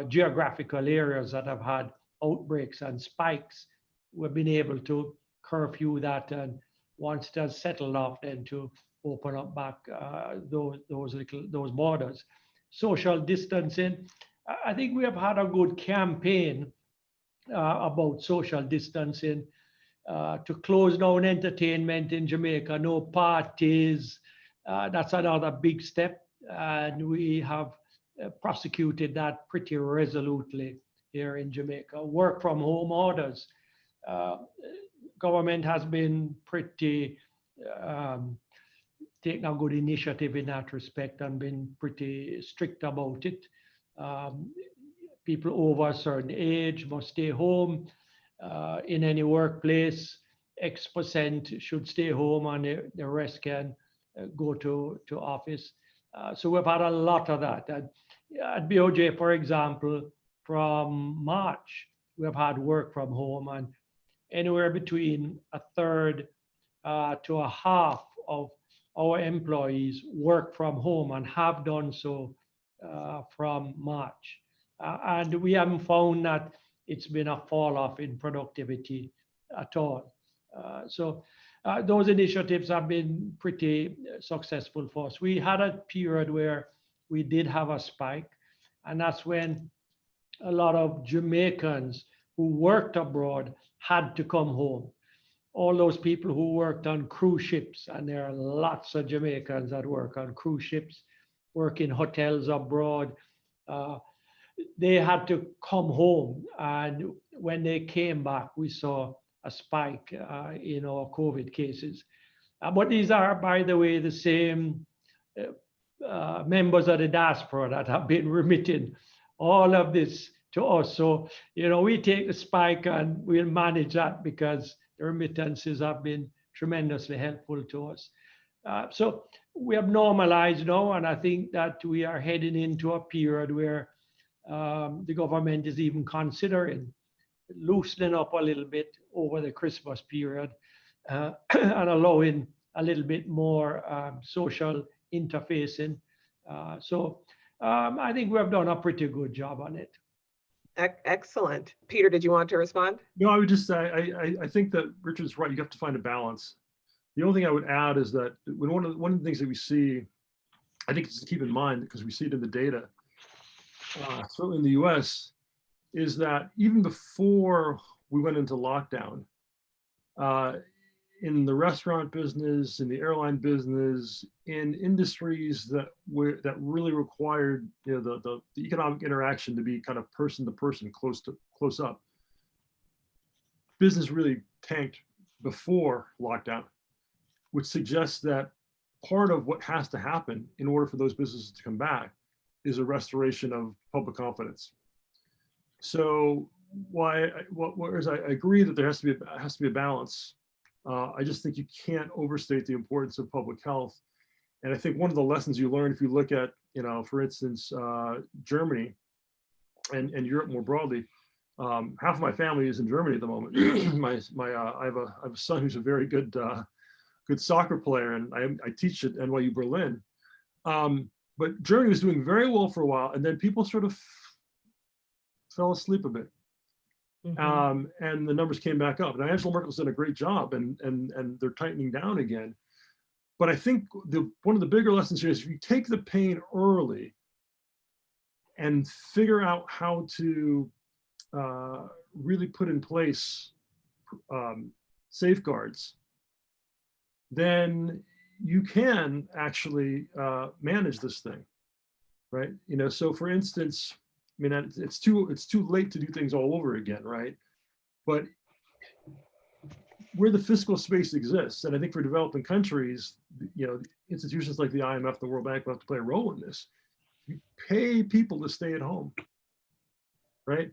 geographical areas that have had outbreaks and spikes, we've been able to curfew that, and once it has settled off, then to open up back those borders. Social distancing, I think we have had a good campaign about social distancing, to close down entertainment in Jamaica, no parties. That's another big step, and we have prosecuted that pretty resolutely here in Jamaica. Work from home orders. Government has been pretty taking a good initiative in that respect and been pretty strict about it. People over a certain age must stay home. In any workplace, X% should stay home and the rest can go to office. So we've had a lot of that. At BOJ, for example, from March, we've had work from home, and anywhere between a third to a half of our employees work from home and have done so from March. And we haven't found that it's been a fall off in productivity at all. So those initiatives have been pretty successful for us. We had a period where we did have a spike, and that's when a lot of Jamaicans who worked abroad had to come home. All those people who worked on cruise ships, and there are lots of Jamaicans that work on cruise ships, work in hotels abroad. Uh, they had to come home, and when they came back, we saw a spike in our COVID cases. But these are, by the way, the same members of the diaspora that have been remitting all of this to us. So, we take the spike and we'll manage that because the remittances have been tremendously helpful to us. So we have normalized now, and I think that we are heading into a period where the government is even considering loosening up a little bit over the Christmas period and allowing a little bit more social interfacing. So I think we have done a pretty good job on it. Excellent. Peter, did you want to respond? No, I would just say, I think that Richard's right. You have to find a balance. The only thing I would add is that when one of the things that we see, I think it's to keep in mind, because we see it in the data, certainly in the US, is that even before we went into lockdown, in the restaurant business, in the airline business, in industries that really required the economic interaction to be kind of person to person, close up, business really tanked before lockdown, which suggests that part of what has to happen in order for those businesses to come back is a restoration of public confidence. So whereas I agree that there has to be a balance, I just think you can't overstate the importance of public health. And I think one of the lessons you learn if you look at, for instance, Germany and Europe more broadly, half of my family is in Germany at the moment. I have a son who's a very good soccer player, and I teach at NYU Berlin. But Germany was doing very well for a while, and then people sort of fell asleep a bit. Mm-hmm. And the numbers came back up. Now Angela Merkel's done a great job, and they're tightening down again. But I think one of the bigger lessons here is if you take the pain early and figure out how to really put in place safeguards, then you can actually manage this thing, right? So for instance, I mean, it's too late to do things all over again, right? But where the fiscal space exists, and I think for developing countries, institutions like the IMF, the World Bank will have to play a role in this. You pay people to stay at home, right?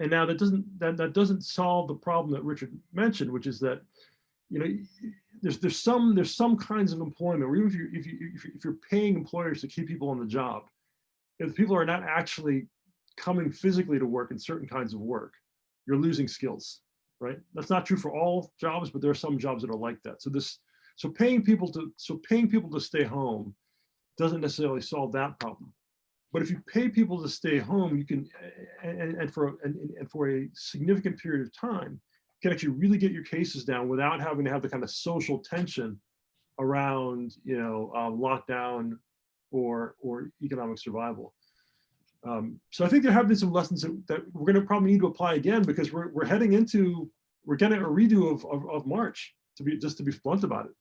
And now that doesn't solve the problem that Richard mentioned, which is that there's some kinds of employment where even if you're paying employers to keep people on the job, if people are not actually coming physically to work in certain kinds of work, you're losing skills, right? That's not true for all jobs, but there are some jobs that are like that. So paying people to stay home doesn't necessarily solve that problem. But if you pay people to stay home, you can, and for a significant period of time, you can actually really get your cases down without having to have the kind of social tension around, lockdown or economic survival. So I think there have been some lessons that we're going to probably need to apply again, because we're getting a redo of March, to be blunt about it.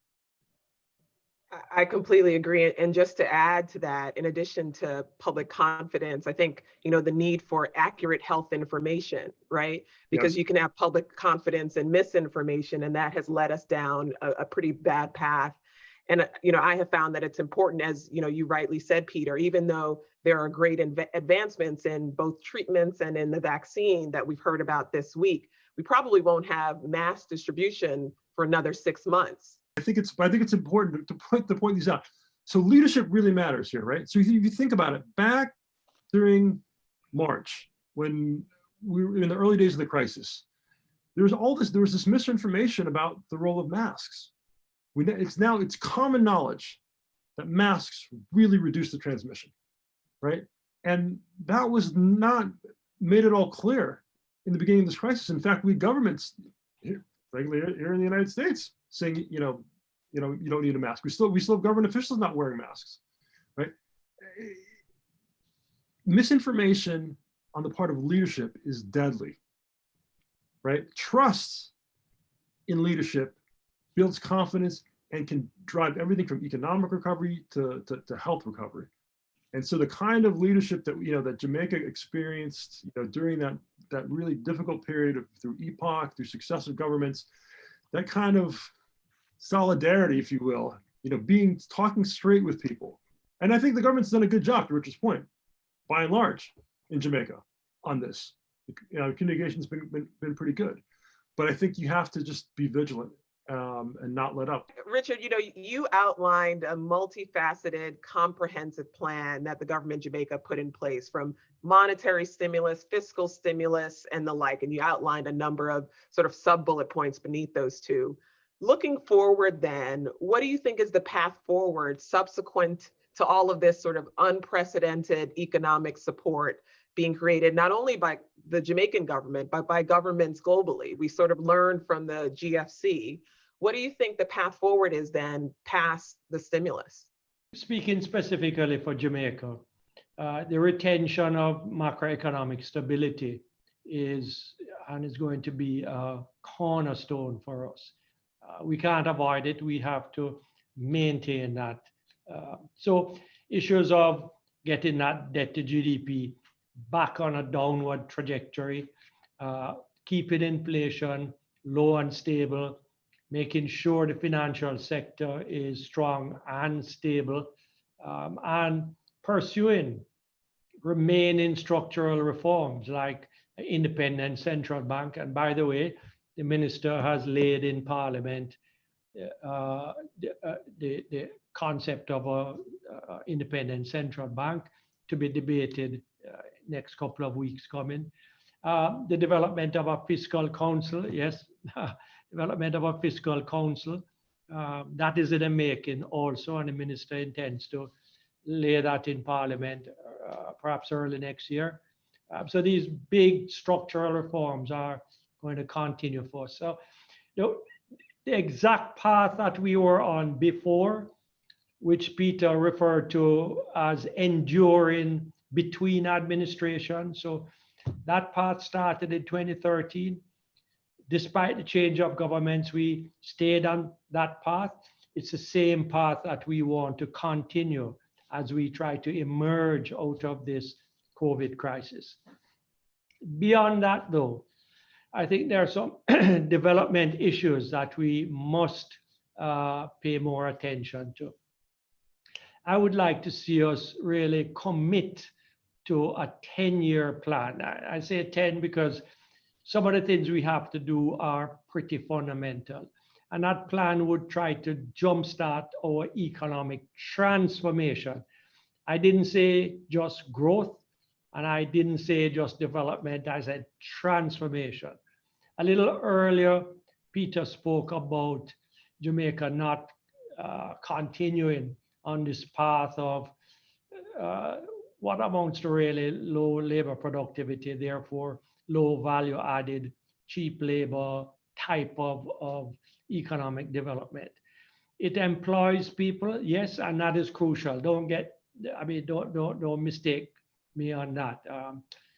I completely agree. And just to add to that, in addition to public confidence, I think, the need for accurate health information, right? Because you can have public confidence and misinformation, and that has led us down a pretty bad path. And, I have found that it's important, as, you rightly said, Peter, even though there are great advancements in both treatments and in the vaccine that we've heard about this week, we probably won't have mass distribution for another 6 months. I think it's important to point these out. So leadership really matters here, right? So if you think about it, back during March, when we were in the early days of the crisis, there was this misinformation about the role of masks. It's common knowledge that masks really reduce the transmission, right? And that was not made at all clear in the beginning of this crisis. In fact, we governments, frankly, here in the United States, saying, you don't need a mask. We still have government officials not wearing masks, right? Misinformation on the part of leadership is deadly, right? Trust in leadership builds confidence and can drive everything from economic recovery to health recovery. And so the kind of leadership that that Jamaica experienced during that really difficult period through epoch, through successive governments, that kind of solidarity, if you will, talking straight with people. And I think the government's done a good job, to Richard's point, by and large, in Jamaica on this. Communication's been pretty good, but I think you have to just be vigilant and not let up. Richard, you outlined a multifaceted, comprehensive plan that the government of Jamaica put in place, from monetary stimulus, fiscal stimulus, and the like. And you outlined a number of sort of sub-bullet points beneath those two. Looking forward then, what do you think is the path forward subsequent to all of this sort of unprecedented economic support being created, not only by the Jamaican government, but by governments globally? We sort of learned from the GFC. What do you think the path forward is then past the stimulus? Speaking specifically for Jamaica, the retention of macroeconomic stability is going to be a cornerstone for us. We can't avoid it. We have to maintain that. So issues of getting that debt to GDP back on a downward trajectory, keeping inflation low and stable, making sure the financial sector is strong and stable, and pursuing remaining structural reforms like independent central bank. And by the way, the minister has laid in Parliament the concept of an independent central bank to be debated next couple of weeks coming. The development of a fiscal council, yes, development of a fiscal council, that is in the making also, and the minister intends to lay that in Parliament perhaps early next year. So these big structural reforms are going to continue for us. So the exact path that we were on before, which Peter referred to as enduring between administrations, so that path started in 2013. Despite the change of governments, we stayed on that path. It's the same path that we want to continue as we try to emerge out of this COVID crisis. Beyond that, though, I think there are some development issues that we must pay more attention to. I would like to see us really commit to a 10-year plan. I say 10 because some of the things we have to do are pretty fundamental. And that plan would try to jumpstart our economic transformation. I didn't say just growth, and I didn't say just development. I said transformation. A little earlier, Peter spoke about Jamaica not continuing on this path of what amounts to really low labor productivity, therefore low value added, cheap labor type of economic development. It employs people, yes, and that is crucial. Don't mistake me on that.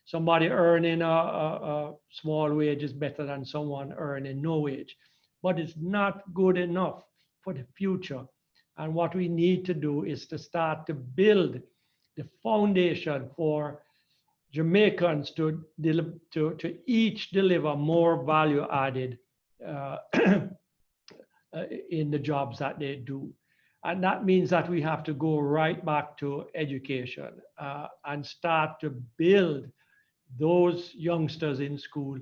Somebody earning a small wage is better than someone earning no wage, but it's not good enough for the future. And what we need to do is to start to build the foundation for Jamaicans to each deliver more value added in the jobs that they do. And that means that we have to go right back to education and start to build those youngsters in school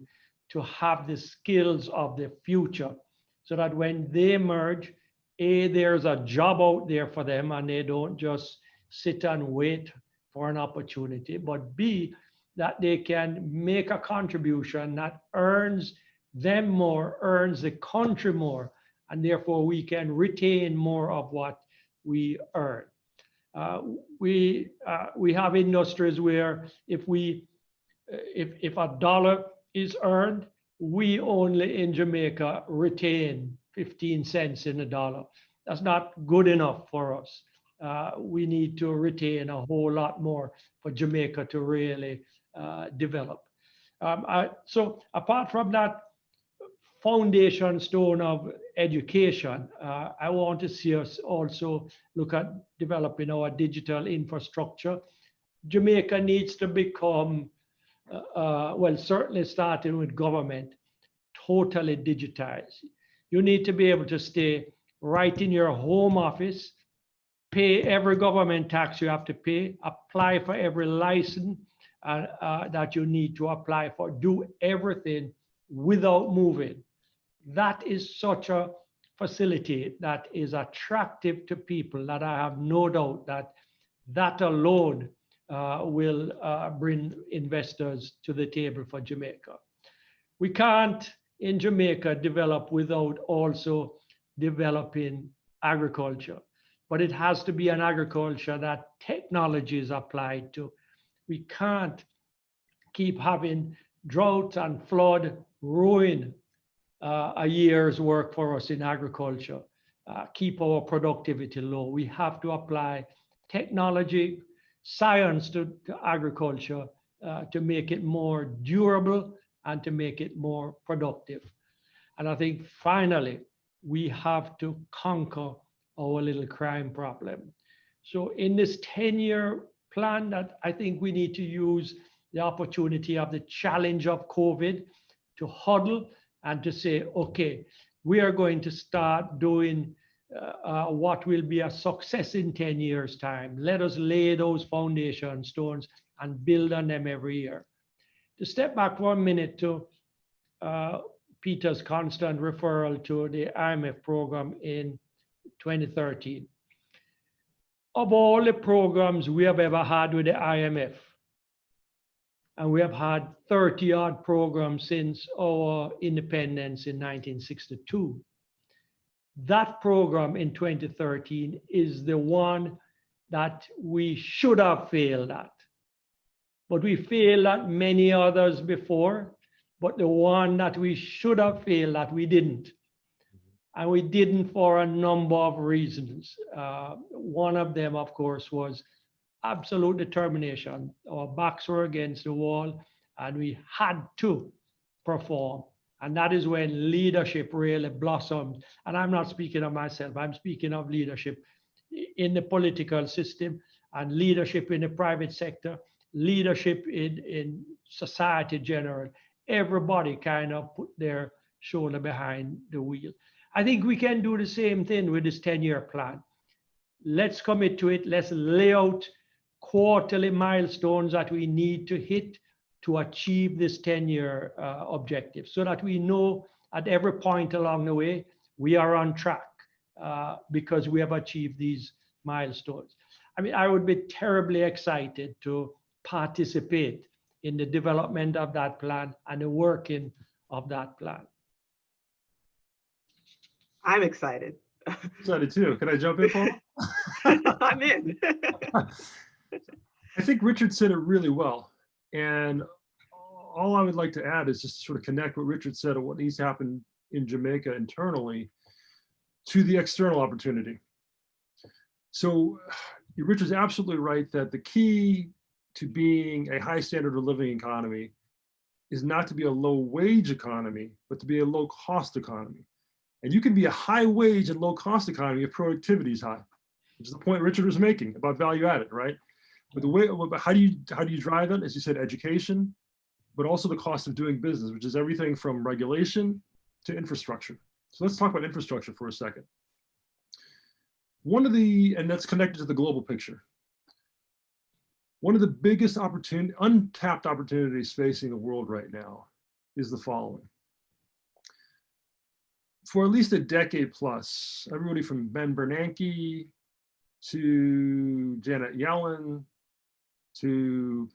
to have the skills of the future, so that when they emerge, A, there's a job out there for them and they don't just sit and wait for an opportunity, but B, that they can make a contribution that earns them more, earns the country more, and therefore we can retain more of what we earn. We have industries where if $1 is earned, we only in Jamaica retain 15 cents in the dollar. That's not good enough for us. We need to retain a whole lot more for Jamaica to really develop. So apart from that foundation stone of education, I want to see us also look at developing our digital infrastructure. Jamaica needs to become, well, certainly starting with government, totally digitized. You need to be able to stay right in your home office, pay every government tax you have to pay, apply for every license that you need to apply for, do everything without moving. That is such a facility that is attractive to people that I have no doubt that that alone will bring investors to the table for Jamaica. We can't in Jamaica develop without also developing agriculture, but it has to be an agriculture that technology is applied to. We can't keep having drought and flood ruin a year's work for us in agriculture, keep our productivity low. We have to apply technology, science to agriculture to make it more durable and to make it more productive. And I think finally, we have to conquer our little crime problem. So in this 10-year plan, that I think we need to use the opportunity of the challenge of COVID to huddle and to say, okay, we are going to start doing what will be a success in 10 years' time. Let us lay those foundation stones and build on them every year. To step back for a minute to Peter's constant referral to the IMF program in 2013. Of all the programs we have ever had with the IMF, and we have had 30-odd programs since our independence in 1962. That program in 2013 is the one that we should have failed at. But we failed at many others before, but the one that we should have failed at, we didn't. And we didn't for a number of reasons. One of them, of course, was absolute determination. Our backs were against the wall and we had to perform. And that is when leadership really blossomed. And I'm not speaking of myself, I'm speaking of leadership in the political system and leadership in the private sector, leadership in society general. Everybody kind of put their shoulder behind the wheel. I think we can do the same thing with this 10-year plan. Let's commit to it. Let's lay out quarterly milestones that we need to hit to achieve this 10-year objective so that we know at every point along the way we are on track because we have achieved these milestones. I mean, I would be terribly excited to participate in the development of that plan and the working of that plan. I'm excited. Excited too. Can I jump in, Paul? I'm in. I think Richard said it really well. And all I would like to add is just sort of connect what Richard said and what needs to happen in Jamaica internally to the external opportunity. So Richard's absolutely right that the key to being a high standard of living economy is not to be a low wage economy, but to be a low cost economy. And you can be a high wage and low cost economy if productivity is high, which is the point Richard was making about value added, right? But the way, how do you drive it? As you said, education, but also the cost of doing business, which is everything from regulation to infrastructure. So let's talk about infrastructure for a second. And that's connected to the global picture. One of the biggest untapped opportunities facing the world right now is the following. For at least a decade plus, everybody from Ben Bernanke to Janet Yellen to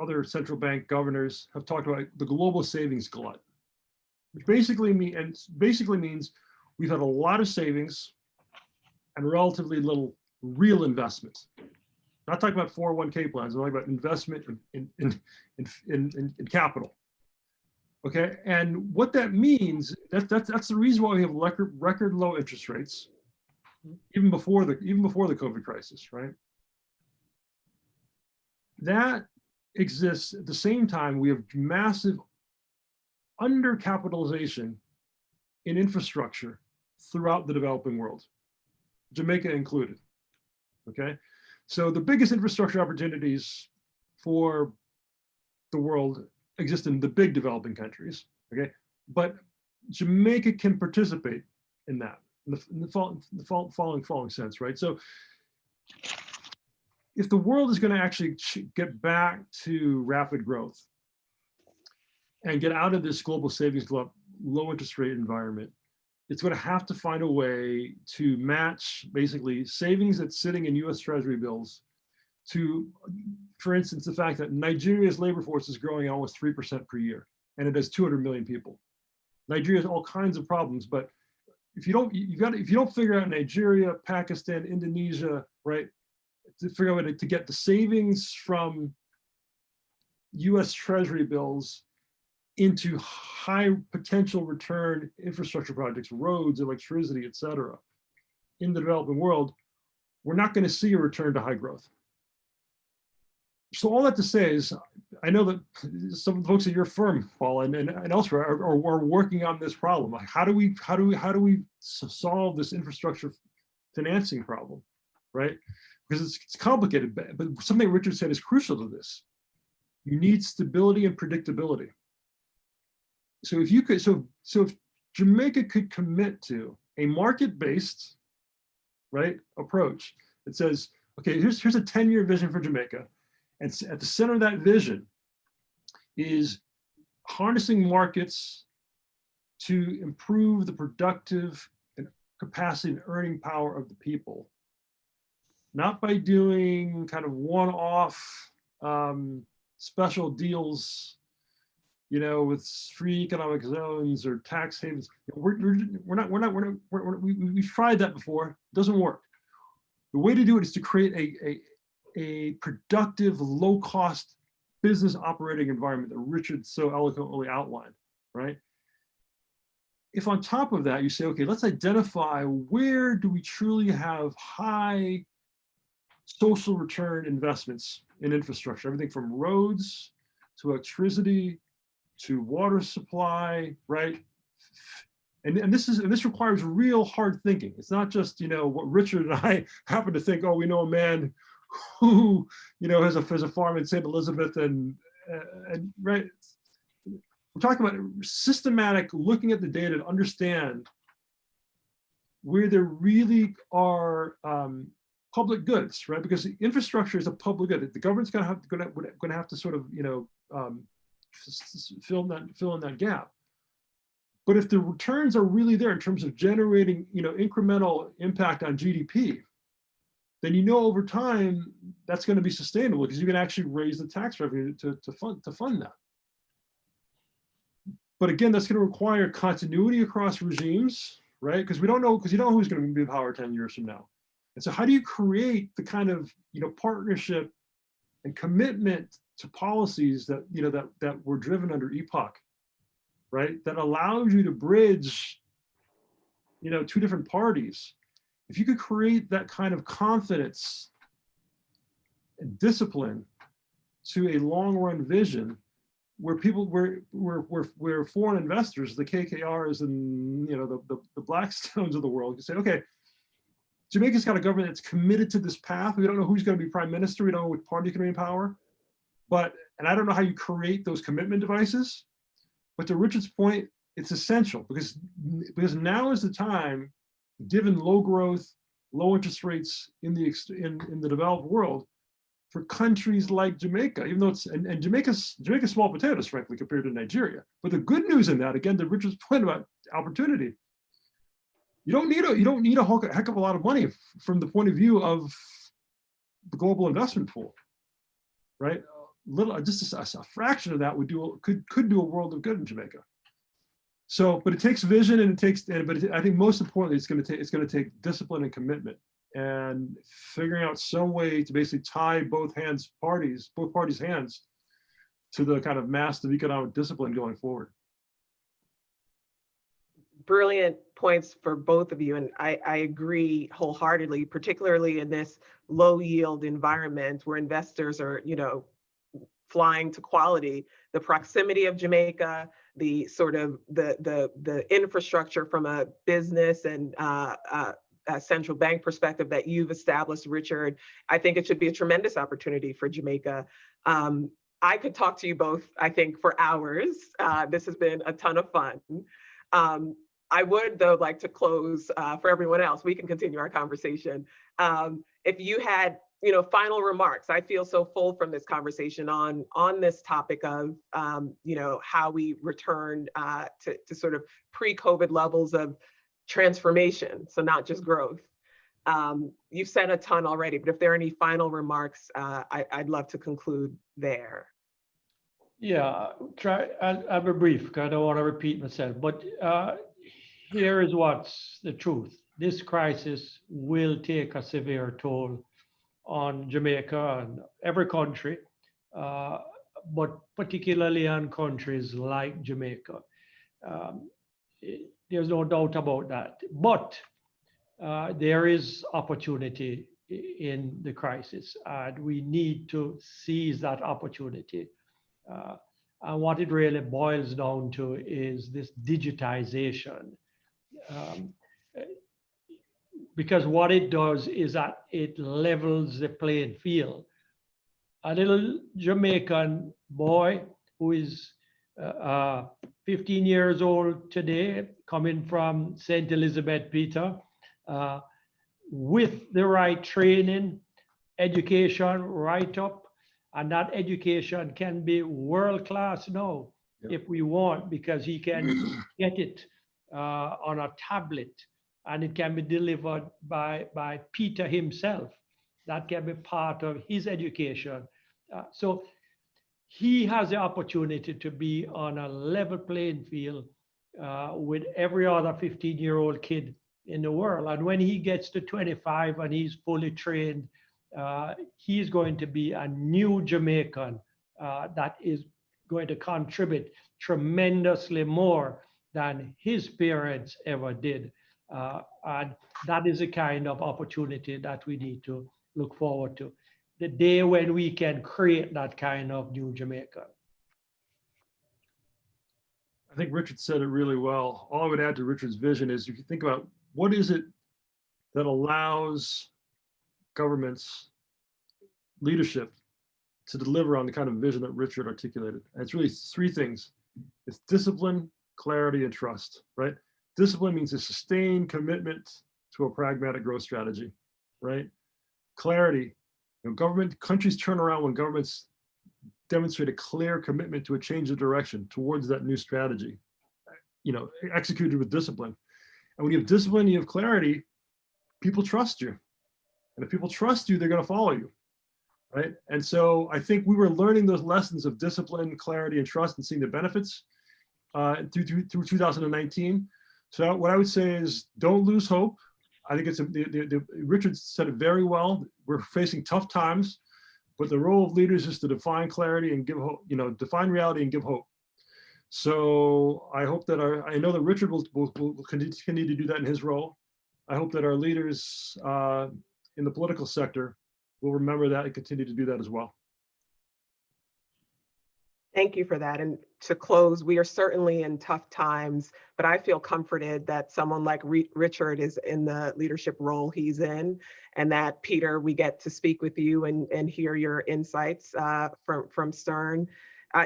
other central bank governors have talked about the global savings glut, which basically means we've had a lot of savings and relatively little real investment. Not talking about 401k plans, I'm talking about investment in capital. Okay, and what that means, that's the reason why we have record low interest rates, even before the COVID crisis, right? That exists at the same time we have massive undercapitalization in infrastructure throughout the developing world, Jamaica included. Okay, so the biggest infrastructure opportunities for the world exist in the big developing countries. Okay, but Jamaica can participate in that in the following sense, right? So if the world is going to actually get back to rapid growth and get out of this global savings club low interest rate environment, it's going to have to find a way to match basically savings that's sitting in US Treasury bills to, for instance, the fact that Nigeria's labor force is growing almost 3% per year, and it has 200 million people. Nigeria has all kinds of problems, but if you don't figure out Nigeria, Pakistan, Indonesia, right, to figure out a way to get the savings from US Treasury bills into high potential return infrastructure projects, roads, electricity, et cetera, in the developing world, we're not going to see a return to high growth. So all that to say is, I know that some of the folks at your firm, Paula, and elsewhere are working on this problem. Like, how do we solve this infrastructure financing problem, right? Because it's complicated, but something Richard said is crucial to this. You need stability and predictability. So if you could, so if Jamaica could commit to a market-based, right, approach that says, okay, here's a 10-year vision for Jamaica, and at the center of that vision is harnessing markets to improve the productive and capacity and earning power of the people, not by doing kind of one-off special deals, you know, with free economic zones or tax havens. We've tried that before. It doesn't work. The way to do it is to create a productive, low-cost business operating environment that Richard so eloquently outlined, right? If on top of that you say, okay, let's identify where do we truly have high social return investments in infrastructure, everything from roads to electricity to water supply, right? And this requires real hard thinking. It's not just, you know, what Richard and I happen to think. Oh, we know a man who, you know, has a farm in St. Elizabeth, and right. We're talking about systematic looking at the data to understand where there really are public goods, right? Because infrastructure is a public good. The government's going to have to sort of, you know, fill in that gap. But if the returns are really there in terms of generating, you know, incremental impact on GDP, then you know over time that's going to be sustainable because you can actually raise the tax revenue to fund that. But again, that's going to require continuity across regimes, right? Because you don't know who's going to be in power 10 years from now. And so how do you create the kind of, you know, partnership and commitment to policies that, you know, that were driven under EPOC, right? That allows you to bridge, you know, two different parties. If you could create that kind of confidence and discipline to a long-run vision where people, where foreign investors, the KKRs and, you know, the Blackstones of the world, can say, okay, Jamaica's got a government that's committed to this path. We don't know who's going to be prime minister. We don't know which party can be in power. And I don't know how you create those commitment devices. But to Richard's point, it's essential because now is the time, given low growth, low interest rates in the developed world, for countries like Jamaica, even though and Jamaica's small potatoes, frankly, compared to Nigeria. But the good news in that, again, to Richard's point about opportunity, you don't need a heck of a lot of money from the point of view of the global investment pool, right? Just a fraction of that could do a world of good in Jamaica. So, but it takes vision, and I think most importantly, it's going to take discipline and commitment, and figuring out some way to basically tie both parties' hands to the kind of massive economic discipline going forward. Brilliant points for both of you, and I agree wholeheartedly, particularly in this low yield environment where investors are, you know, flying to quality, the proximity of Jamaica, the sort of the infrastructure from a business and a central bank perspective that you've established, Richard. I think it should be a tremendous opportunity for Jamaica. I could talk to you both, I think, for hours. This has been a ton of fun. I would, though, like to close for everyone else. We can continue our conversation. If you had, final remarks. I feel so full from this conversation on this topic of, how we return to sort of pre-COVID levels of transformation, so not just growth. You've said a ton already, but if there are any final remarks, I'd love to conclude there. Yeah, I'll be brief because I don't want to repeat myself, but here is what's the truth. This crisis will take a severe toll on Jamaica and every country, but particularly on countries like Jamaica. There's no doubt about that. But there is opportunity in the crisis, and we need to seize that opportunity. And what it really boils down to is this digitization. Because what it does is that it levels the playing field. A little Jamaican boy who is 15 years old today, coming from St. Elizabeth, Peter, with the right training, education right up, and that education can be world-class now, if we want, because he can get it on a tablet, and it can be delivered by Peter himself. That can be part of his education. So he has the opportunity to be on a level playing field with every other 15-year-old kid in the world. And when he gets to 25 and he's fully trained, he's going to be a new Jamaican that is going to contribute tremendously more than his parents ever did. And that is the kind of opportunity that we need to look forward to. The day when we can create that kind of new Jamaica. I think Richard said it really well. All I would add to Richard's vision is, if you think about what is it that allows governments, leadership, to deliver on the kind of vision that Richard articulated. And it's really three things. It's discipline, clarity, and trust, right? Discipline means a sustained commitment to a pragmatic growth strategy, right? Clarity, countries turn around when governments demonstrate a clear commitment to a change of direction towards that new strategy, executed with discipline. And when you have discipline, you have clarity, people trust you. And if people trust you, they're going to follow you, right? And so I think we were learning those lessons of discipline, clarity, and trust, and seeing the benefits through 2019. So what I would say is, don't lose hope. I think Richard said it very well. We're facing tough times, but the role of leaders is to define clarity and give hope, define reality and give hope. So I hope that I know that Richard will continue to do that in his role. I hope that our leaders in the political sector will remember that and continue to do that as well. Thank you for that. And to close, we are certainly in tough times, but I feel comforted that someone like Richard is in the leadership role he's in, and that, Peter, we get to speak with you and hear your insights from Stern.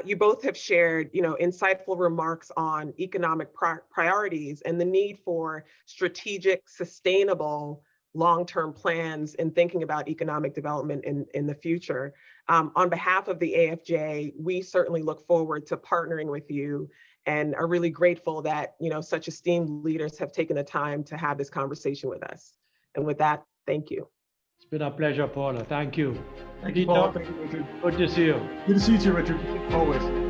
You both have shared, insightful remarks on economic priorities and the need for strategic, sustainable, long-term plans in thinking about economic development in the future. On behalf of the AFJ, we certainly look forward to partnering with you and are really grateful that such esteemed leaders have taken the time to have this conversation with us. And with that, thank you. It's been a pleasure, Paula. Thank you. Thank you, Paula. Thank you, Richard. Good to see you. Good to see you, Richard. Always.